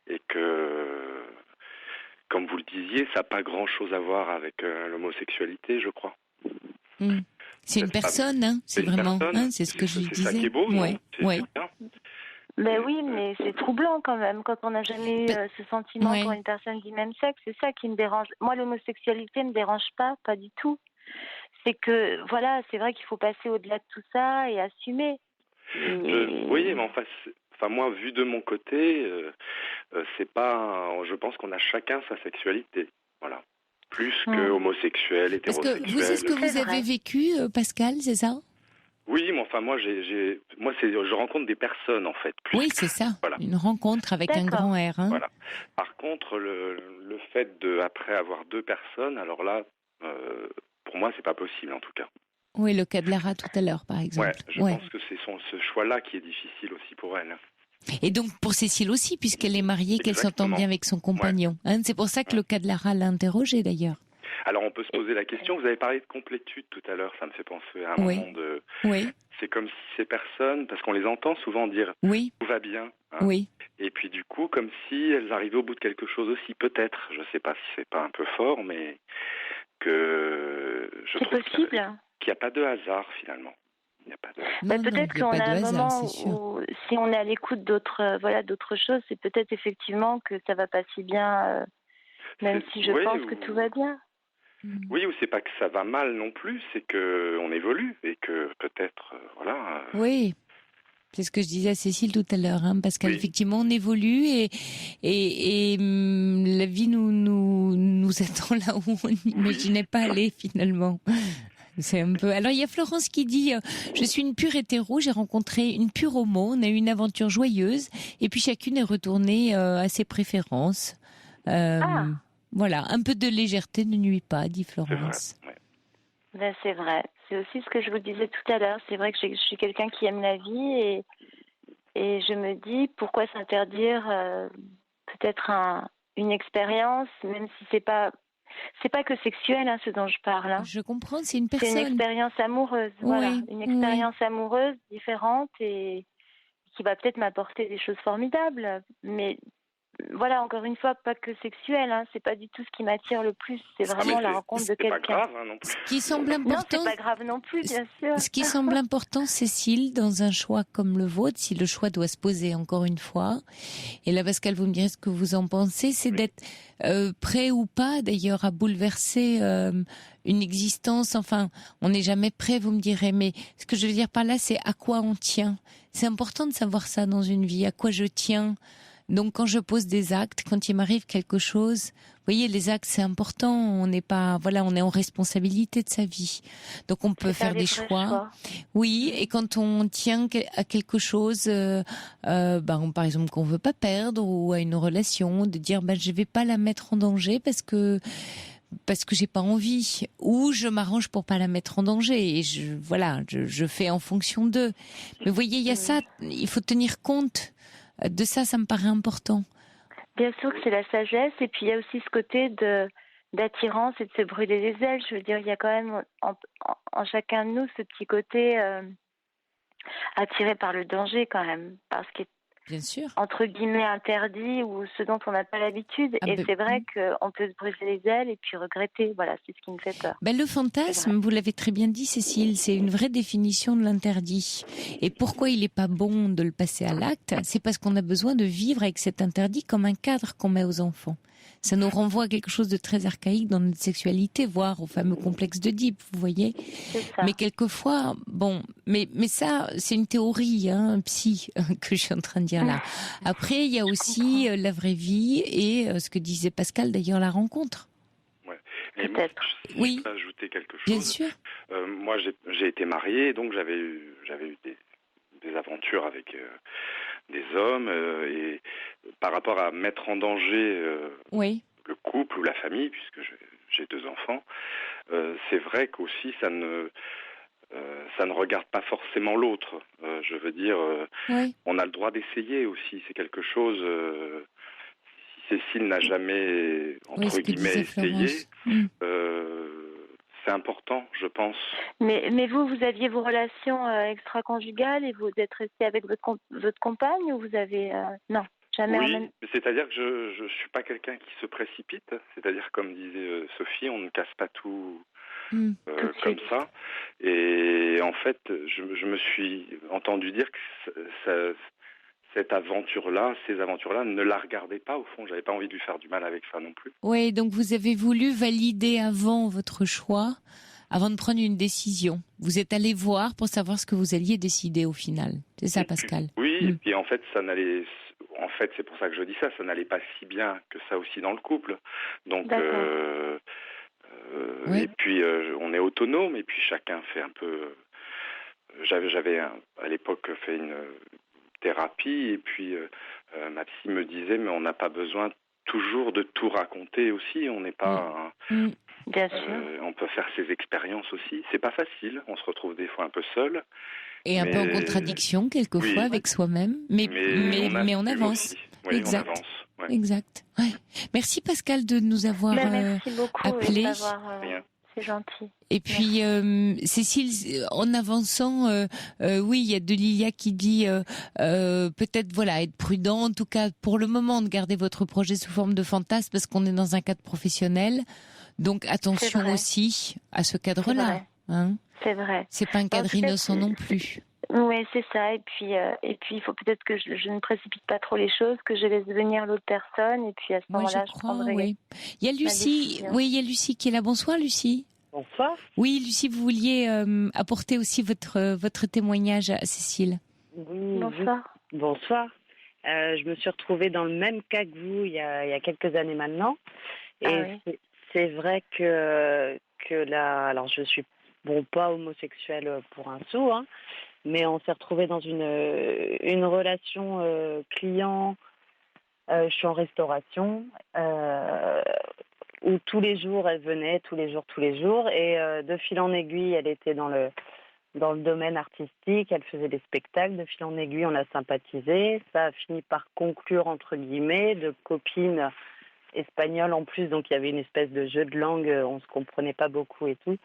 Et que, comme vous le disiez, ça n'a pas grand-chose à voir avec l'homosexualité, je crois. C'est une personne, hein. C'est vraiment, hein, c'est ce que je disais. C'est ça qui est beau, ouais. Ouais. Mais oui, mais c'est troublant quand même, quand on n'a jamais eu ce sentiment pour une personne du même sexe. C'est ça qui me dérange. Moi, l'homosexualité ne me dérange pas du tout. C'est que, voilà, c'est vrai qu'il faut passer au-delà de tout ça et assumer. Oui, mais enfin, moi, vu de mon côté, c'est pas... Je pense qu'on a chacun sa sexualité, voilà. Plus que homosexuel, hétérosexuel. Parce que c'est ce que vous avez vécu, Pascal, c'est ça? Oui, mais enfin, moi, je rencontre des personnes, en fait. Oui, c'est ça. Voilà. Une rencontre avec un grand R. Hein. Voilà. Par contre, le fait après avoir deux personnes, alors là, pour moi, c'est pas possible, en tout cas. Oui, le cas de Lara tout à l'heure, par exemple. Je pense que c'est ce choix-là qui est difficile aussi pour elle. Et donc pour Cécile aussi, puisqu'elle est mariée, qu'elle s'entend bien avec son compagnon. Hein, c'est pour ça que le cas de Lara l'a interrogée, d'ailleurs. Alors on peut se poser la question, vous avez parlé de complétude tout à l'heure, ça me fait penser à un moment de... Oui. C'est comme si ces personnes, parce qu'on les entend souvent dire oui. tout va bien. Hein, oui. Et puis du coup, comme si elles arrivaient au bout de quelque chose aussi, peut-être. Je ne sais pas si c'est pas un peu fort, mais que je trouve possible. Qu'il n'y a pas de hasard finalement. Il n'y a pas de... Bah, peut-être qu'on a un moment où, si on est à l'écoute d'autres choses, c'est peut-être effectivement que ça va pas si bien, même si je pense que tout va bien. Oui, ou c'est pas que ça va mal non plus, c'est que on évolue et que peut-être, voilà. Oui. C'est ce que je disais à Cécile tout à l'heure, hein, parce qu'effectivement on évolue et la vie nous attend là où on n'imaginait pas aller finalement. C'est un peu. Alors il y a Florence qui dit je suis une pure hétéro, j'ai rencontré une pure homo, on a eu une aventure joyeuse et puis chacune est retournée à ses préférences. Voilà, un peu de légèreté ne nuit pas, dit Florence. C'est vrai. Ben, c'est vrai. C'est aussi ce que je vous disais tout à l'heure. C'est vrai que je suis quelqu'un qui aime la vie et je me dis pourquoi s'interdire peut-être une expérience, même si c'est pas que sexuel ce dont je parle. Hein. Je comprends, c'est une personne. C'est une expérience amoureuse, voilà, une expérience amoureuse différente et qui va peut-être m'apporter des choses formidables, mais voilà, encore une fois, pas que sexuel, c'est pas du tout ce qui m'attire le plus, c'est vraiment la rencontre de quelqu'un. C'est pas grave non plus. Ce qui semble important. Non, c'est pas grave non plus, bien sûr. Ce qui semble important, Cécile, dans un choix comme le vôtre, si le choix doit se poser encore une fois, et là Pascal, vous me direz ce que vous en pensez, c'est d'être prêt ou pas d'ailleurs à bouleverser une existence, enfin, on n'est jamais prêt, vous me direz, mais ce que je veux dire par là, c'est à quoi on tient. C'est important de savoir ça dans une vie, à quoi je tiens. Donc quand je pose des actes, quand il m'arrive quelque chose, vous voyez, les actes c'est important, on n'est pas, voilà, on est en responsabilité de sa vie. Donc on peut faire des choix. Oui, et quand on tient à quelque chose, par exemple qu'on veut pas perdre ou à une relation, de dire je vais pas la mettre en danger parce que j'ai pas envie, ou je m'arrange pour pas la mettre en danger et je fais en fonction d'eux. Mais vous voyez, il y a ça, il faut tenir compte de ça me paraît important. Bien sûr que c'est la sagesse, et puis il y a aussi ce côté d'attirance et de se brûler les ailes. Je veux dire, il y a quand même en chacun de nous ce petit côté attiré par le danger quand même, parce qu'il est bien sûr entre guillemets interdit ou ce dont on n'a pas l'habitude. Et c'est vrai qu'on peut se briser les ailes et puis regretter. Voilà, c'est ce qui me fait peur. Le fantasme, vous l'avez très bien dit Cécile, c'est une vraie définition de l'interdit. Et pourquoi il n'est pas bon de le passer à l'acte? C'est parce qu'on a besoin de vivre avec cet interdit comme un cadre qu'on met aux enfants. Ça nous renvoie à quelque chose de très archaïque dans notre sexualité, voire au fameux complexe d'Oedipe, vous voyez. C'est ça. Mais quelquefois, mais ça, c'est une théorie, psy, que je suis en train de dire là. Après, il y a aussi la vraie vie et ce que disait Pascal, d'ailleurs, la rencontre. Ouais. Peut-être. Je peux ajouter quelque chose. Bien sûr. Moi, j'ai été marié, donc j'avais eu des aventures avec des hommes et par rapport à mettre en danger le couple ou la famille, puisque j'ai 2 enfants, c'est vrai qu'aussi ça ne regarde pas forcément l'autre. Je veux dire, on a le droit d'essayer aussi. C'est quelque chose. Si Cécile n'a jamais entre guillemets essayé, c'est important, je pense. Mais vous aviez vos relations extra-conjugales et vous êtes resté avec votre compagne ou vous avez non, jamais. Oui, c'est-à-dire que je suis pas quelqu'un qui se précipite. C'est-à-dire, comme disait Sophie, on ne casse pas tout comme ça. Et en fait, je me suis entendu dire que ces aventures-là, ne la regardaient pas au fond. J'avais pas envie de lui faire du mal avec ça non plus. Oui, donc vous avez voulu valider avant votre choix, avant de prendre une décision. Vous êtes allé voir pour savoir ce que vous alliez décider au final. C'est ça, Pascal? Oui, et puis en fait, c'est pour ça que je dis ça, ça n'allait pas si bien que ça aussi dans le couple. Donc, et puis on est autonome, et puis chacun fait un peu... J'avais à l'époque fait une thérapie, et puis ma psy me disait, mais on n'a pas besoin toujours de tout raconter aussi, on n'est pas... Bien sûr. On peut faire ses expériences aussi. C'est pas facile, on se retrouve des fois un peu seul. Et un peu en contradiction quelquefois avec soi-même, mais on avance. Oui, exact. on avance. Ouais. Exact. Ouais. Merci Pascal de nous avoir merci beaucoup appelé. C'est gentil. Et puis Cécile, en avançant, oui, il y a de Lilia qui dit peut-être voilà être prudent, en tout cas pour le moment, de garder votre projet sous forme de fantasme parce qu'on est dans un cadre professionnel. Donc attention aussi à ce cadre-là. C'est vrai. C'est pas un cadre innocent non plus. Oui, c'est ça. Et puis, il faut peut-être que je ne précipite pas trop les choses, que je laisse venir l'autre personne. Et puis, à ce moment-là, je prendrai. Oui. Il y a Lucie. Oui, il y a Lucie qui est là. Bonsoir, Lucie. Bonsoir. Oui, Lucie, vous vouliez apporter aussi votre témoignage à Cécile. Oui. Bonsoir. Bonsoir. Je me suis retrouvée dans le même cas que vous il y a quelques années maintenant. Et c'est vrai que là, alors je suis pas homosexuelle pour un sou, hein, mais on s'est retrouvés dans une relation client. Je suis en restauration où tous les jours elle venait, tous les jours, et de fil en aiguille, elle était dans le domaine artistique, elle faisait des spectacles. De fil en aiguille, on a sympathisé. Ça a fini par conclure entre guillemets de copines espagnoles en plus, donc il y avait une espèce de jeu de langue, on se comprenait pas beaucoup et tout,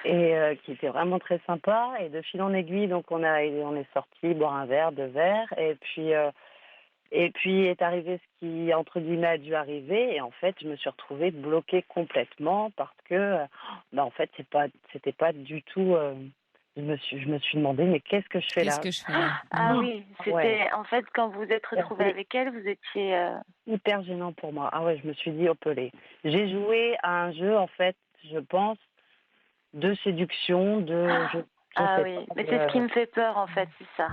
et qui était vraiment très sympa. Et de fil en aiguille, donc on est sorti boire un verre, 2 verres, et puis est arrivé ce qui entre guillemets a dû arriver, et en fait je me suis retrouvée bloquée complètement parce que en fait c'était pas du tout. Je me suis demandé, mais qu'est-ce que je fais là? Ah oui, c'était en fait quand vous êtes retrouvée avec elle, vous étiez hyper gênant pour moi. Ah ouais, je me suis dit, opelé. J'ai joué à un jeu, en fait, je pense, de séduction, oui, mais c'est ce qui me fait peur, en fait, c'est ça.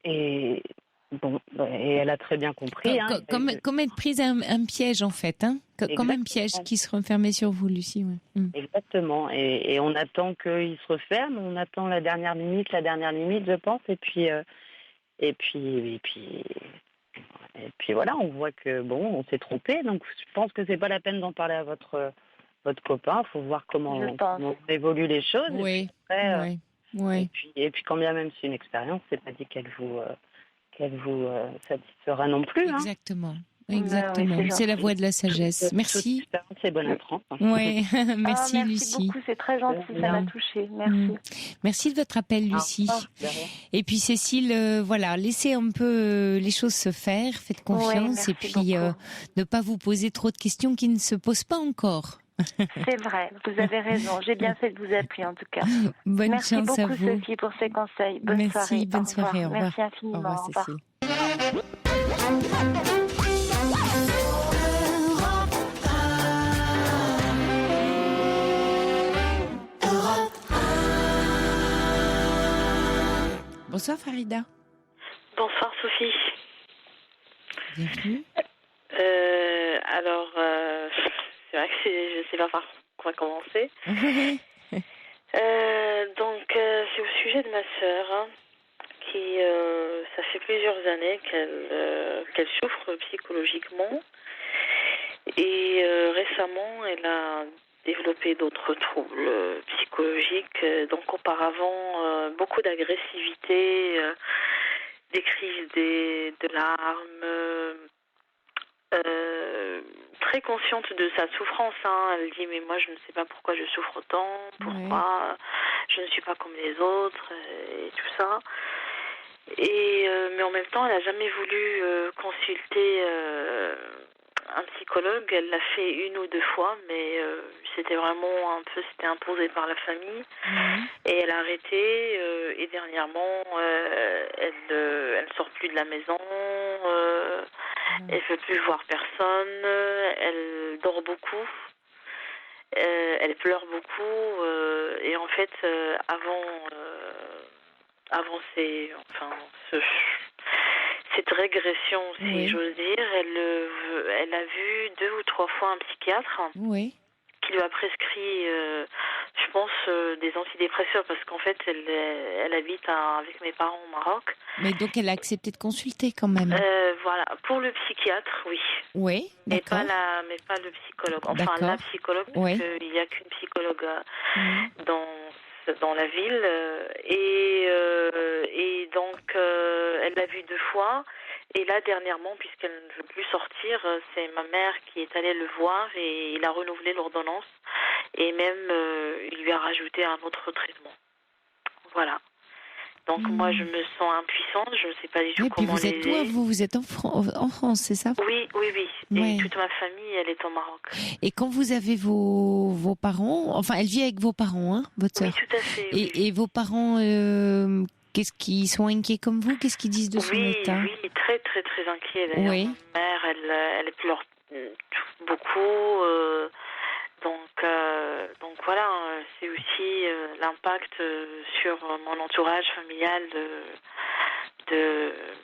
Et bon, et elle a très bien compris. Comme être prise à un piège, en fait, hein. Comme un piège qui se refermait sur vous, Lucie. Ouais. Exactement. Et on attend qu'il se referme, on attend la dernière limite, je pense. Et puis voilà, on voit que on s'est trompé. Donc je pense que c'est pas la peine d'en parler à votre copain. Il faut voir comment évoluent les choses. Oui. Et puis quand bien même c'est une expérience, c'est pas dit qu'elle vous satisfera non plus. Exactement. Exactement. C'est la voie de la sagesse. Merci. C'est bon à prendre. Oui, merci Lucie. Merci beaucoup, c'est très gentil, ça m'a touchée. Merci. Merci de votre appel, Lucie. Et puis Cécile, voilà, laissez un peu les choses se faire, faites confiance, et puis ne pas vous poser trop de questions qui ne se posent pas encore. C'est vrai, vous avez raison. J'ai bien fait de vous appeler en tout cas. Merci beaucoup, à vous. Sophie, pour ces conseils. Bonne soirée. Bonne soirée. Au revoir. Merci infiniment. Au revoir, Cécile. Bonsoir Farida. Bonsoir Sophie. Bienvenue. Alors, c'est vrai que je ne sais pas par quoi commencer. Donc, c'est au sujet de ma sœur, qui, ça fait plusieurs années qu'elle souffre psychologiquement. Et récemment, elle a développé d'autres troubles psychologiques. Donc, auparavant, beaucoup d'agressivité, des crises, de larmes. Très consciente de sa souffrance, Elle dit mais moi je ne sais pas pourquoi je souffre autant, pourquoi je ne suis pas comme les autres et tout ça. Et mais en même temps elle n'a jamais voulu consulter un psychologue. Elle l'a fait 1 ou 2 fois, mais c'était vraiment c'était imposé par la famille. Et elle a arrêté. Et dernièrement, elle sort plus de la maison. Elle ne peut plus voir personne. Elle dort beaucoup. Elle pleure beaucoup. Et en fait, avant cette régression, si j'ose dire, elle a vu 2 ou 3 fois un psychiatre qui lui a prescrit, je pense, des antidépresseurs parce qu'en fait, elle habite avec mes parents au Maroc. Mais donc, elle a accepté de consulter quand même. Voilà, pour le psychiatre, oui. Oui, d'accord. Mais pas le psychologue. Enfin, la psychologue, parce qu'il n'y a qu'une psychologue dans la ville. Et donc, elle l'a vu 2 fois. Et là, dernièrement, puisqu'elle ne veut plus sortir, c'est ma mère qui est allée le voir et il a renouvelé l'ordonnance. Et même, il lui a rajouté un autre traitement. Voilà. Donc moi, je me sens impuissante, je ne sais pas du tout comment l'aider. Et puis vous êtes vous êtes en France, c'est ça? Oui. Et toute ma famille, elle est au Maroc. Et quand vous avez vos parents, enfin, elle vit avec vos parents, hein, votre sœur? Oui, tout à fait. Et vos parents, qu'est-ce qu'ils sont inquiets comme vous? Qu'est-ce qu'ils disent de son état? Oui, très, très, très inquiets. D'ailleurs, ma mère, elle pleure beaucoup. Donc voilà, c'est aussi l'impact sur mon entourage familial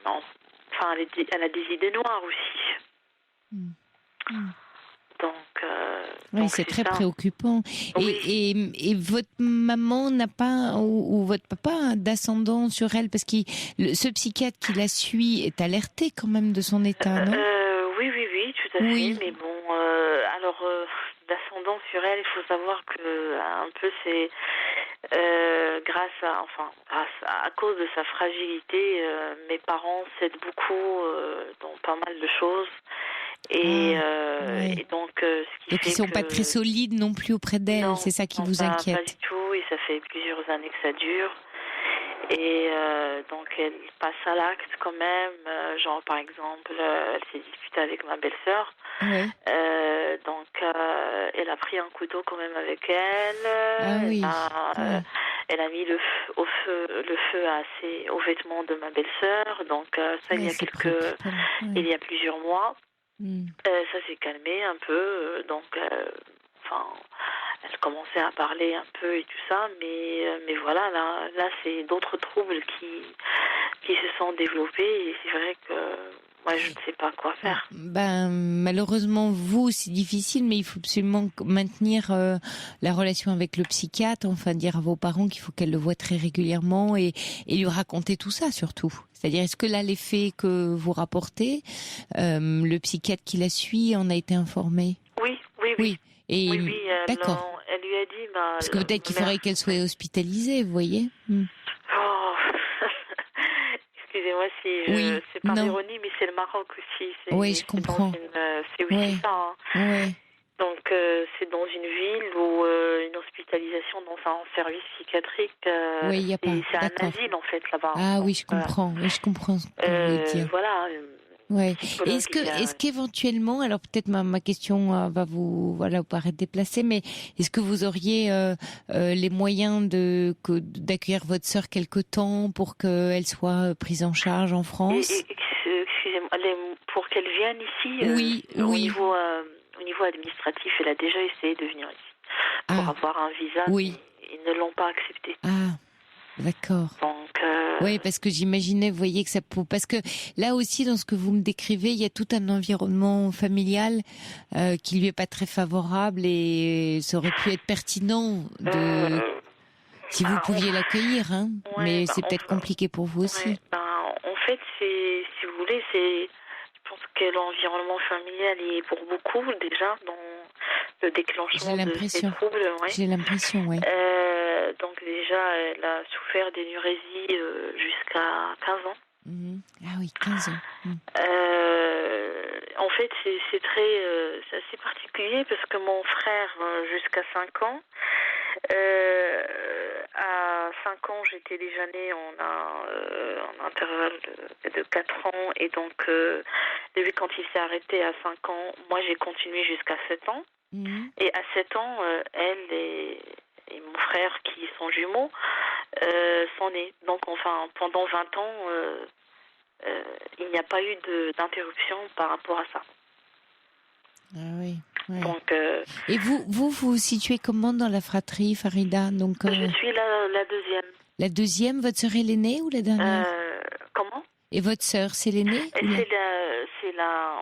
enfin, elle a des idées noires aussi. Oui, c'est très préoccupant. Oui. Et votre maman n'a pas, ou votre papa, d'ascendant sur elle, parce que ce psychiatre qui la suit est alerté quand même de son état, non? Oui, tout à fait. Mais bon, d'ascendant sur elle, il faut savoir que un peu c'est à cause de sa fragilité, mes parents s'aident beaucoup dans pas mal de choses. Et donc, ce qui donc fait ils sont pas très solides non plus auprès d'elle, c'est ça qui vous inquiète? Pas du tout, et ça fait plusieurs années que ça dure. Et donc elle passe à l'acte quand même, genre par exemple, elle s'est disputée avec ma belle-sœur. Donc elle a pris un couteau quand même avec elle. Elle a mis le feu aux vêtements de ma belle-sœur. Donc ça il y a plusieurs mois. Ça s'est calmé un peu, donc elle commençait à parler un peu et tout ça, mais voilà, là c'est d'autres troubles qui se sont développés, et c'est vrai que moi je ne sais pas quoi faire. Malheureusement, vous, c'est difficile, mais il faut absolument maintenir la relation avec le psychiatre, enfin dire à vos parents qu'il faut qu'elle le voie très régulièrement et lui raconter tout ça surtout. C'est-à-dire, est-ce que là, les faits que vous rapportez, le psychiatre qui la suit en a été informé? Oui. D'accord. Elle lui a dit... Parce que peut-être qu'il faudrait qu'elle soit hospitalisée, vous voyez. Oh. Excusez-moi si c'est par ironie, mais c'est le Maroc aussi. Oui, je comprends. C'est aussi ça. Hein. Donc, c'est dans une ville où une hospitalisation dans un service psychiatrique, y a pas. C'est un asile en fait là-bas. Ah oui, je comprends. Oui, je comprends ce que vous voulez dire. Voilà. Ouais. Est-ce qu'éventuellement, alors peut-être ma question va vous paraître déplacée, mais est-ce que vous auriez les moyens d'accueillir votre sœur quelque temps pour qu'elle soit prise en charge en France? Excusez-moi, pour qu'elle vienne ici. Au niveau administratif, elle a déjà essayé de venir ici pour avoir un visa. Oui. Ils ne l'ont pas accepté. Ah. D'accord. Donc, oui, parce que j'imaginais, vous voyez, que ça peut... Parce que là aussi, dans ce que vous me décrivez, il y a tout un environnement familial qui lui est pas très favorable, et ça aurait pu être pertinent si vous pouviez l'accueillir, hein. Mais c'est peut-être compliqué pour vous aussi. En fait, si vous voulez, je pense que l'environnement familial est pour beaucoup déjà dans le déclenchement de ces troubles. J'ai l'impression, oui. Donc déjà, elle a souffert d'énurésie jusqu'à 15 ans. Ah oui, 15 ans. En fait, c'est assez particulier parce que mon frère, jusqu'à 5 ans, à 5 ans, j'étais déjà née en un intervalle de 4 ans, et donc depuis quand il s'est arrêté à 5 ans, moi j'ai continué jusqu'à 7 ans. Et à 7 ans, elle et mon frère, qui sont jumeaux, sont nés. Donc enfin, pendant 20 ans, il n'y a pas eu d'interruption par rapport à ça. Ah oui. Ouais. Donc, et vous situez comment dans la fratrie, Farida? Donc, je suis la deuxième. La deuxième, votre sœur est l'aînée ou la dernière? Comment? Et votre sœur, c'est l'aînée?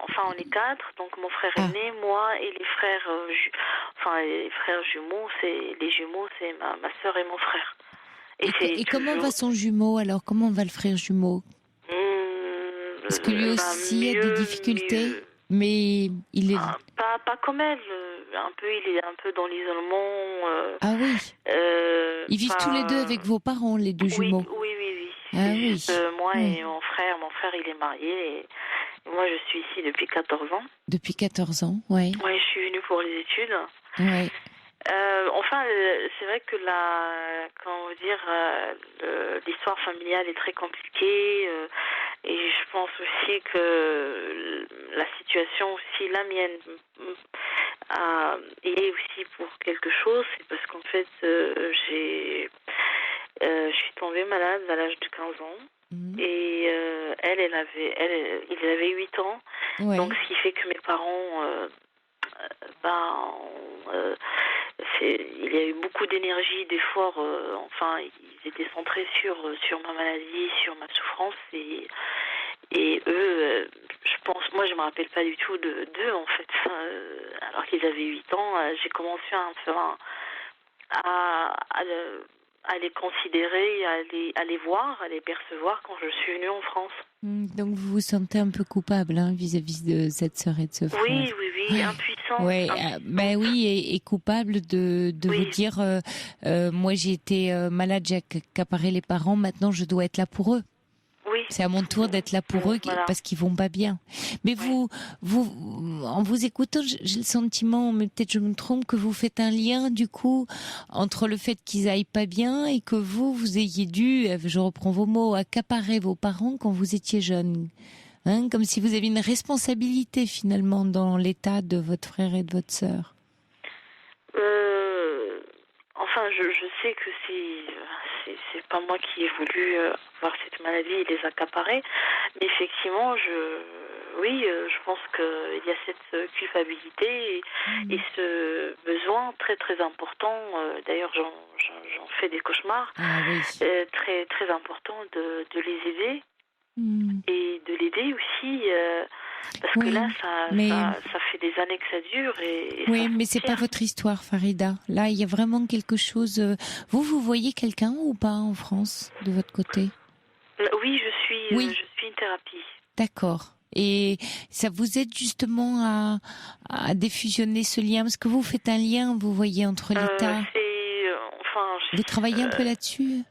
Enfin, on est 4, donc mon frère est né, moi, et les frères, les frères jumeaux, les jumeaux, c'est ma sœur et mon frère. Et comment va son jumeau alors? Comment va le frère jumeau? Est-ce que lui aussi a des difficultés? Mais il est pas comme elle. Il est un peu dans l'isolement. Ah oui. Ils vivent tous les deux avec vos parents, les deux jumeaux? Oui. Ah oui. moi et mon frère. Mon frère, il est marié et moi, je suis ici depuis 14 ans. Depuis 14 ans, oui. Oui, je suis venue pour les études. Oui. Enfin, c'est vrai que l'histoire familiale est très compliquée et je pense aussi que la situation aussi, la mienne, est aussi pour quelque chose. C'est parce qu'en fait, je suis tombée malade à l'âge de 15 ans. Et il avait 8 ans. Ouais. Donc, ce qui fait que mes parents, il y a eu beaucoup d'énergie, d'efforts. Ils étaient centrés sur ma maladie, sur ma souffrance. Et eux, je pense, moi, je me rappelle pas du tout d'eux, en fait. Alors qu'ils avaient 8 ans, j'ai commencé à les considérer, à les voir, à les percevoir quand je suis venue en France. Donc vous vous sentez un peu coupable vis-à-vis de cette sœur et de ce frère. Oui, impuissante. Oui, et coupable de vous dire, moi j'ai été malade, j'ai accaparé les parents, maintenant je dois être là pour eux. Oui. C'est à mon tour d'être là pour eux parce qu'ils vont pas bien. Mais vous, en vous écoutant, j'ai le sentiment, mais peut-être je me trompe, que vous faites un lien du coup entre le fait qu'ils aillent pas bien et que vous ayez dû, je reprends vos mots, accaparer vos parents quand vous étiez jeune. Comme si vous aviez une responsabilité finalement dans l'état de votre frère et de votre sœur. Enfin, je sais que c'est pas moi qui ai voulu avoir cette maladie et les accaparer, mais effectivement, je pense qu'il y a cette culpabilité et ce besoin très très important. D'ailleurs, j'en fais des cauchemars. Très très important de les aider et de l'aider aussi. Parce que là, ça fait des années que ça dure. Oui, mais c'est pas votre histoire, Farida. Là, il y a vraiment quelque chose. Vous voyez quelqu'un ou pas en France, de votre côté? Oui, je suis une thérapie. D'accord. Et ça vous aide justement à défusionner ce lien? Parce que vous faites un lien, vous voyez, entre l'État. Vous travaillez un peu là-dessus?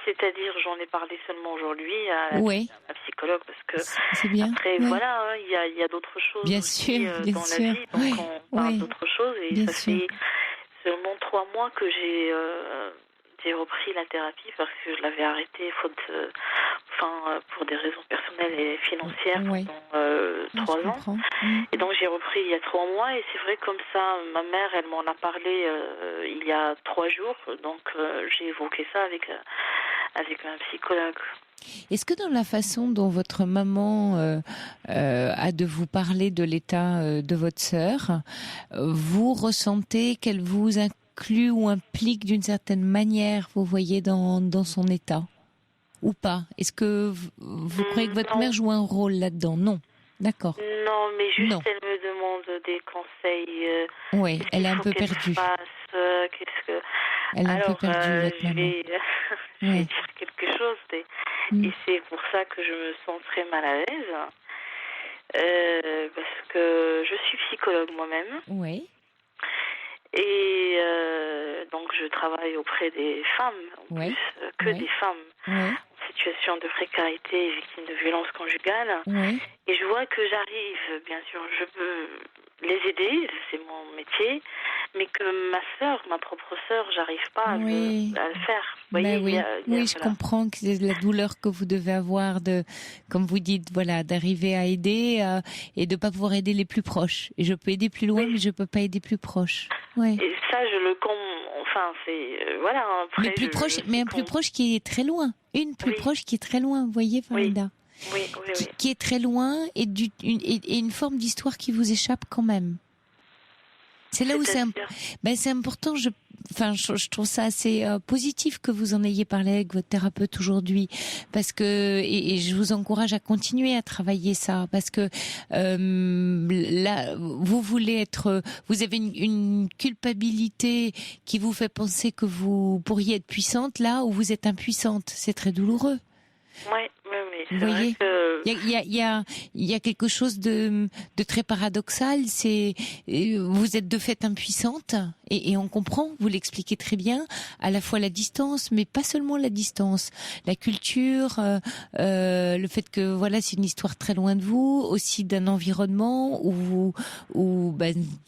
C'est-à-dire, j'en ai parlé seulement aujourd'hui à ma psychologue parce que c'est bien. Après, il y a d'autres choses bien aussi sûr, bien dans sûr. la vie, donc on parle d'autres choses et bien ça sûr. fait seulement 3 mois que j'ai repris la thérapie parce que je l'avais arrêtée pour des raisons personnelles et financières pendant 3 ans. Et donc j'ai repris il y a 3 mois et c'est vrai comme ça, ma mère, elle m'en a parlé il y a 3 jours, donc j'ai évoqué ça avec un psychologue. Est-ce que dans la façon dont votre maman a de vous parler de l'état de votre sœur, vous ressentez qu'elle vous inclut ou implique d'une certaine manière, vous voyez, dans son état? Ou pas? Est-ce que vous croyez que votre mère joue un rôle là-dedans? Non. D'accord. Non, mais juste elle me demande des conseils. Oui, elle est un peu perdue. Elle est un peu perdue, votre maman. Je vais dire quelque chose. Et c'est pour ça que je me sens très mal à l'aise. Parce que je suis psychologue moi-même. Oui. Et donc je travaille auprès des femmes, plus que des femmes en situation de précarité et victimes de violences conjugales. Et je vois que j'arrive, bien sûr, je peux les aider, c'est mon métier, mais que ma propre sœur, j'arrive pas à le faire. Vous voyez, je comprends que c'est la douleur que vous devez avoir comme vous dites, d'arriver à aider et de pas pouvoir aider les plus proches. Et je peux aider plus loin, mais je peux pas aider plus proche. Et ça, je le c'est après, mais un plus proche qui est très loin. Une plus proche qui est très loin, vous voyez, Farida. Oui. Qui est très loin et une forme d'histoire qui vous échappe quand même. C'est là où c'est important. Je trouve ça assez positif que vous en ayez parlé avec votre thérapeute aujourd'hui, parce que et je vous encourage à continuer à travailler ça, parce que là vous avez une culpabilité qui vous fait penser que vous pourriez être puissante là où vous êtes impuissante. C'est très douloureux. Oui. Vous voyez, il y a quelque chose de très paradoxal. C'est vous êtes de fait impuissante et on comprend. Vous l'expliquez très bien. À la fois la distance, mais pas seulement la distance, la culture, le fait que voilà, c'est une histoire très loin de vous, aussi d'un environnement où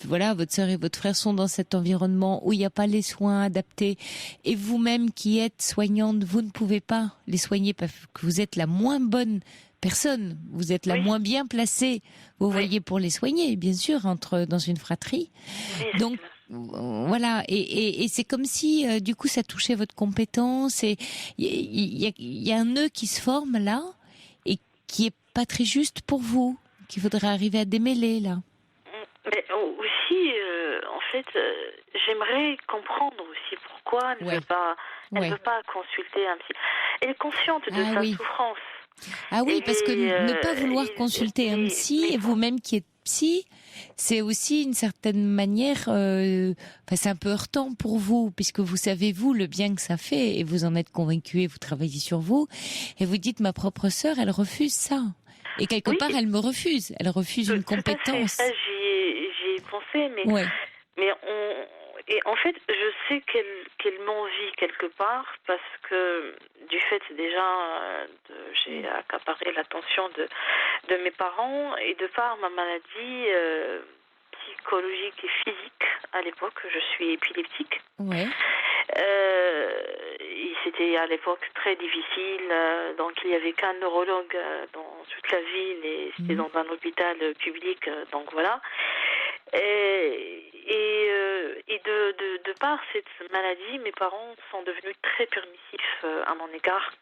voilà, votre sœur et votre frère sont dans cet environnement où il n'y a pas les soins adaptés, et vous-même qui êtes soignante, vous ne pouvez pas les soigner parce que vous êtes la moins bonne personne, vous êtes la moins bien placée, vous voyez, pour les soigner, bien sûr, dans une fratrie. Donc voilà, et c'est comme si du coup ça touchait votre compétence, et il y a un nœud qui se forme là et qui est pas très juste pour vous, qu'il faudrait arriver à démêler là. Mais aussi, en fait, j'aimerais comprendre aussi pourquoi elle ne veut pas consulter un psy. Elle est consciente de sa souffrance. Ah oui, parce que ne pas vouloir consulter un psy, et vous-même qui êtes psy, c'est aussi une certaine manière, c'est un peu heurtant pour vous, puisque vous savez, vous, le bien que ça fait, et vous en êtes convaincu, et vous travaillez sur vous, et vous dites, ma propre sœur, elle refuse ça. Et quelque part, elle me refuse. Elle refuse une compétence. Ça, j'y ai pensé, et en fait, je sais qu'elle m'envie quelque part, parce que du fait déjà, j'ai accaparé l'attention de mes parents, et de par ma maladie psychologique et physique à l'époque, je suis épileptique. Ouais. C'était à l'époque très difficile, donc il n'y avait qu'un neurologue dans toute la ville, et c'était dans un hôpital public, donc voilà. Et de par cette maladie, mes parents sont devenus très permissifs à mon égard.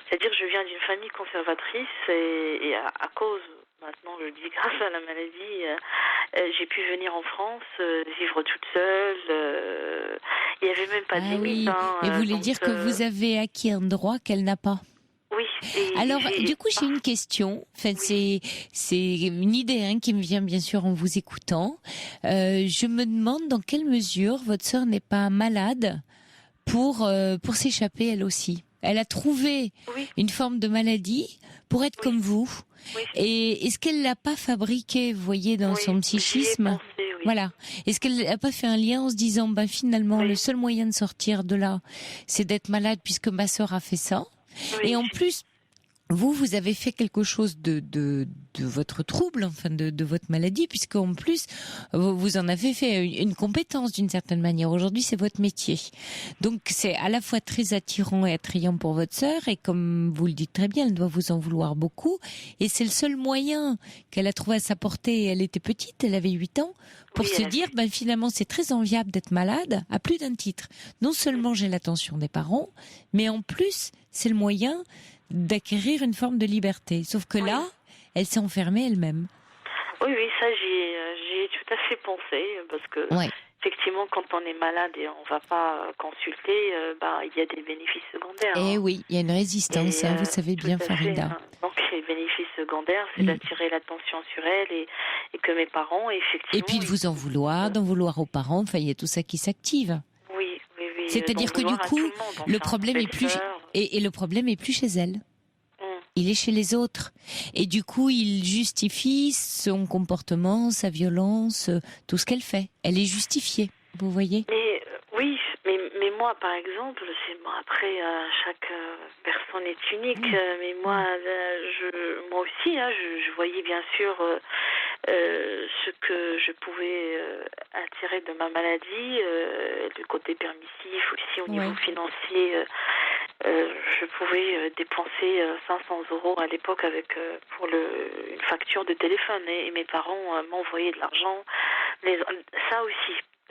C'est-à-dire, je viens d'une famille conservatrice, et à cause, maintenant je le dis grâce à la maladie, j'ai pu venir en France, vivre toute seule. Il n'y avait même pas de limite. Et vous voulez dire que vous avez acquis un droit qu'elle n'a pas? Oui. Alors, du coup, j'ai une question. Enfin, c'est une idée qui me vient bien sûr en vous écoutant. Je me demande dans quelle mesure votre sœur n'est pas malade pour s'échapper elle aussi. Elle a trouvé une forme de maladie pour être comme vous. Oui. Et est-ce qu'elle l'a pas fabriqué, vous voyez, dans son psychisme? Voilà. Est-ce qu'elle n'a pas fait un lien en se disant, finalement, le seul moyen de sortir de là, c'est d'être malade puisque ma sœur a fait ça. Et en plus, vous avez fait quelque chose de votre trouble, enfin de votre maladie, puisqu'en plus, vous en avez fait une compétence d'une certaine manière. Aujourd'hui, c'est votre métier. Donc, c'est à la fois très attirant et attrayant pour votre sœur, et comme vous le dites très bien, elle doit vous en vouloir beaucoup. Et c'est le seul moyen qu'elle a trouvé à sa portée. Elle était petite, elle avait 8 ans, pour se dire, finalement, c'est très enviable d'être malade, à plus d'un titre. Non seulement j'ai l'attention des parents, mais en plus, c'est le moyen d'acquérir une forme de liberté. Sauf que là, elle s'est enfermée elle-même. Oui, ça j'y ai tout à fait pensé, parce que effectivement, quand on est malade et on ne va pas consulter, il y a des bénéfices secondaires. Eh oui, il y a une résistance, vous savez bien, Farida. Donc les bénéfices secondaires, c'est d'attirer l'attention sur elle, et que mes parents, effectivement... Et puis de vous en vouloir, d'en vouloir aux parents, il y a tout ça qui s'active. Oui. C'est-à-dire que du coup, le problème est plus et le problème est plus chez elle. Il est chez les autres. Et du coup, il justifie son comportement, sa violence, tout ce qu'elle fait. Elle est justifiée, vous voyez. Mais moi, par exemple, après, chaque personne est unique, mais moi aussi, je voyais bien sûr ce que je pouvais attirer de ma maladie, le côté permissif aussi au niveau financier. Je pouvais dépenser 500 € à l'époque pour une facture de téléphone, et mes parents m'envoyaient de l'argent.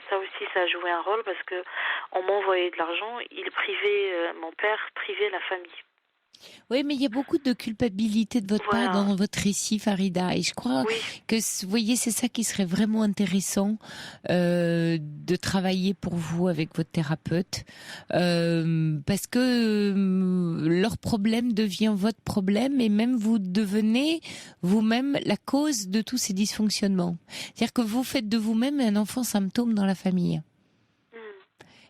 Ça a joué un rôle, parce que on m'envoyait de l'argent, mon père privait la famille. Oui, mais il y a beaucoup de culpabilité de votre part dans votre récit, Farida. Et je crois que, vous voyez, c'est ça qui serait vraiment intéressant de travailler pour vous avec votre thérapeute. Parce que leur problème devient votre problème, et même vous devenez vous-même la cause de tous ces dysfonctionnements. C'est-à-dire que vous faites de vous-même un enfant symptôme dans la famille.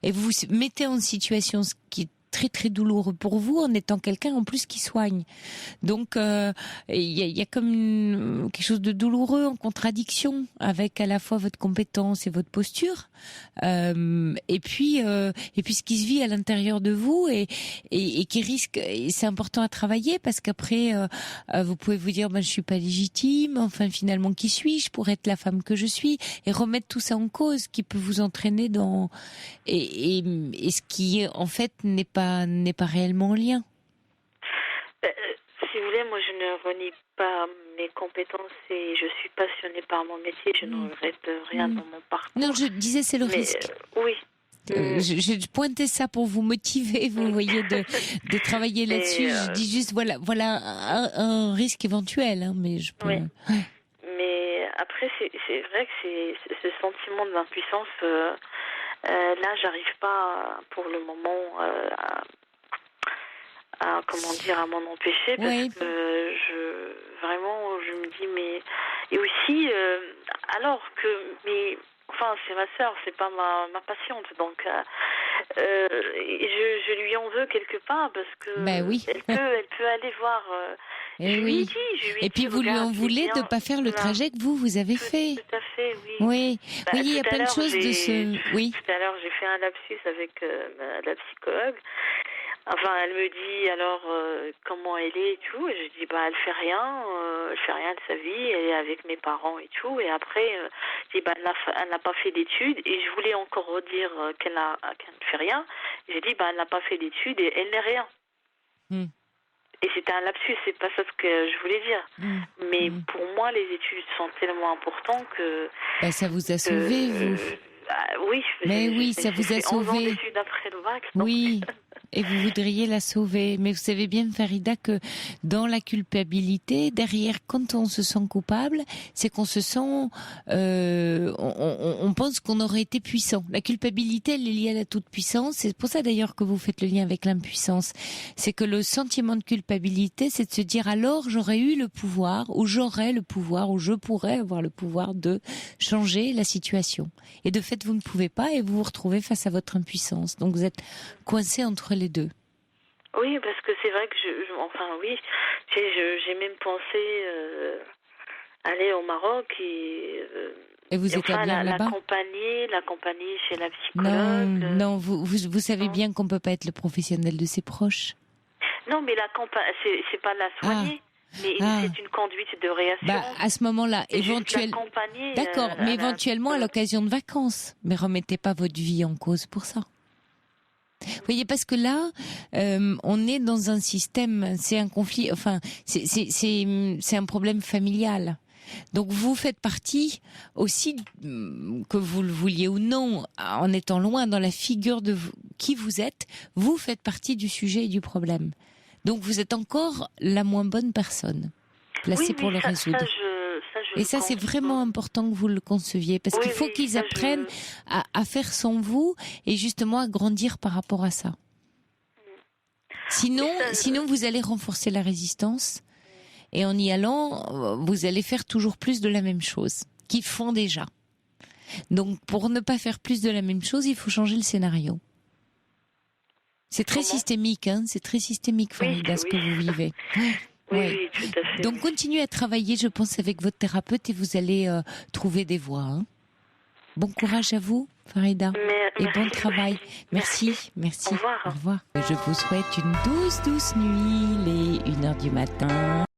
Et vous vous mettez en situation, ce qui est très très douloureux pour vous en étant quelqu'un en plus qui soigne. Donc il y a comme quelque chose de douloureux en contradiction avec à la fois votre compétence et votre posture, et puis ce qui se vit à l'intérieur de vous et qui risque. Et c'est important à travailler parce qu'après vous pouvez vous dire je suis pas légitime. Enfin finalement qui suis-je pour être la femme que je suis, et remettre tout ça en cause qui peut vous entraîner dans et ce qui en fait n'est pas réellement en lien. Si vous voulez, moi je ne renie pas mes compétences et je suis passionnée par mon métier. Je ne regrette rien dans mon parcours. Non, je disais c'est le risque. Oui. Je pointais ça pour vous motiver, vous voyez, de travailler là-dessus. Je dis juste voilà un risque éventuel, hein, mais je peux. Oui. Mais après, c'est vrai que c'est ce sentiment d'impuissance. Là, j'arrive pas pour le moment à m'en empêcher parce que je me dis mais et aussi alors que c'est ma sœur, c'est pas ma patiente, donc je lui en veux quelque part parce que elle peut aller voir. Je lui ai dit, et puis vous lui en voulez de pas faire le trajet que vous avez fait. Tout à fait, oui. Oui, il y a plein de choses de ce. Oui. Tout à l'heure, j'ai fait un lapsus avec la psychologue. Enfin, elle me dit alors comment elle est et tout. Et je dis elle fait rien de sa vie. Elle est avec mes parents et tout. Et après, je dis elle n'a pas fait d'études. Et je voulais encore redire qu'elle ne fait rien. J'ai dit elle n'a pas fait d'études et elle n'est rien. Et c'était un lapsus, c'est pas ça ce que je voulais dire. Mais pour moi, les études sont tellement importantes que ça vous a sauvé, vous. Oui. Mais oui, ça vous a sauvé. 11 ans d'études après le bac. Oui. Et vous voudriez la sauver. Mais vous savez bien, Farida, que dans la culpabilité, derrière, quand on se sent coupable, c'est qu'on se sent... on pense qu'on aurait été puissant. La culpabilité, elle est liée à la toute-puissance. C'est pour ça, d'ailleurs, que vous faites le lien avec l'impuissance. C'est que le sentiment de culpabilité, c'est de se dire, alors, j'aurais eu le pouvoir, ou j'aurais le pouvoir, ou je pourrais avoir le pouvoir de changer la situation. Et de fait, vous ne pouvez pas, et vous vous retrouvez face à votre impuissance. Donc, vous êtes coincé entre les deux. Oui, parce que c'est vrai que j'ai même pensé aller au Maroc et vous établir là-bas. L'accompagner chez la psychologue. Non, vous savez bien qu'on peut pas être le professionnel de ses proches. Non, mais c'est pas la soigner. Mais c'est une conduite de réassurance. À ce moment-là, éventuellement. D'accord, mais éventuellement à l'occasion de vacances. Mais remettez pas votre vie en cause pour ça. Vous voyez, parce que là, on est dans un système, c'est un conflit, enfin, c'est un problème familial. Donc vous faites partie aussi, que vous le vouliez ou non, en étant loin dans la figure de qui vous êtes, vous faites partie du sujet et du problème. Donc vous êtes encore la moins bonne personne placée pour le résoudre. Et ça, c'est vraiment important que vous le conceviez, parce qu'il faut qu'ils apprennent à faire sans vous et justement à grandir par rapport à ça. Sinon, vous allez renforcer la résistance et en y allant, vous allez faire toujours plus de la même chose qu'ils font déjà. Donc, pour ne pas faire plus de la même chose, il faut changer le scénario. C'est très systémique, hein. C'est très systémique, Farida, ce que vous vivez. Oui, tout à fait. Donc continuez à travailler, je pense, avec votre thérapeute et vous allez trouver des voies. Hein. Bon courage à vous, Farida. Et bon travail. Merci. Au revoir. Au revoir. Je vous souhaite une douce nuit, les 1h du matin.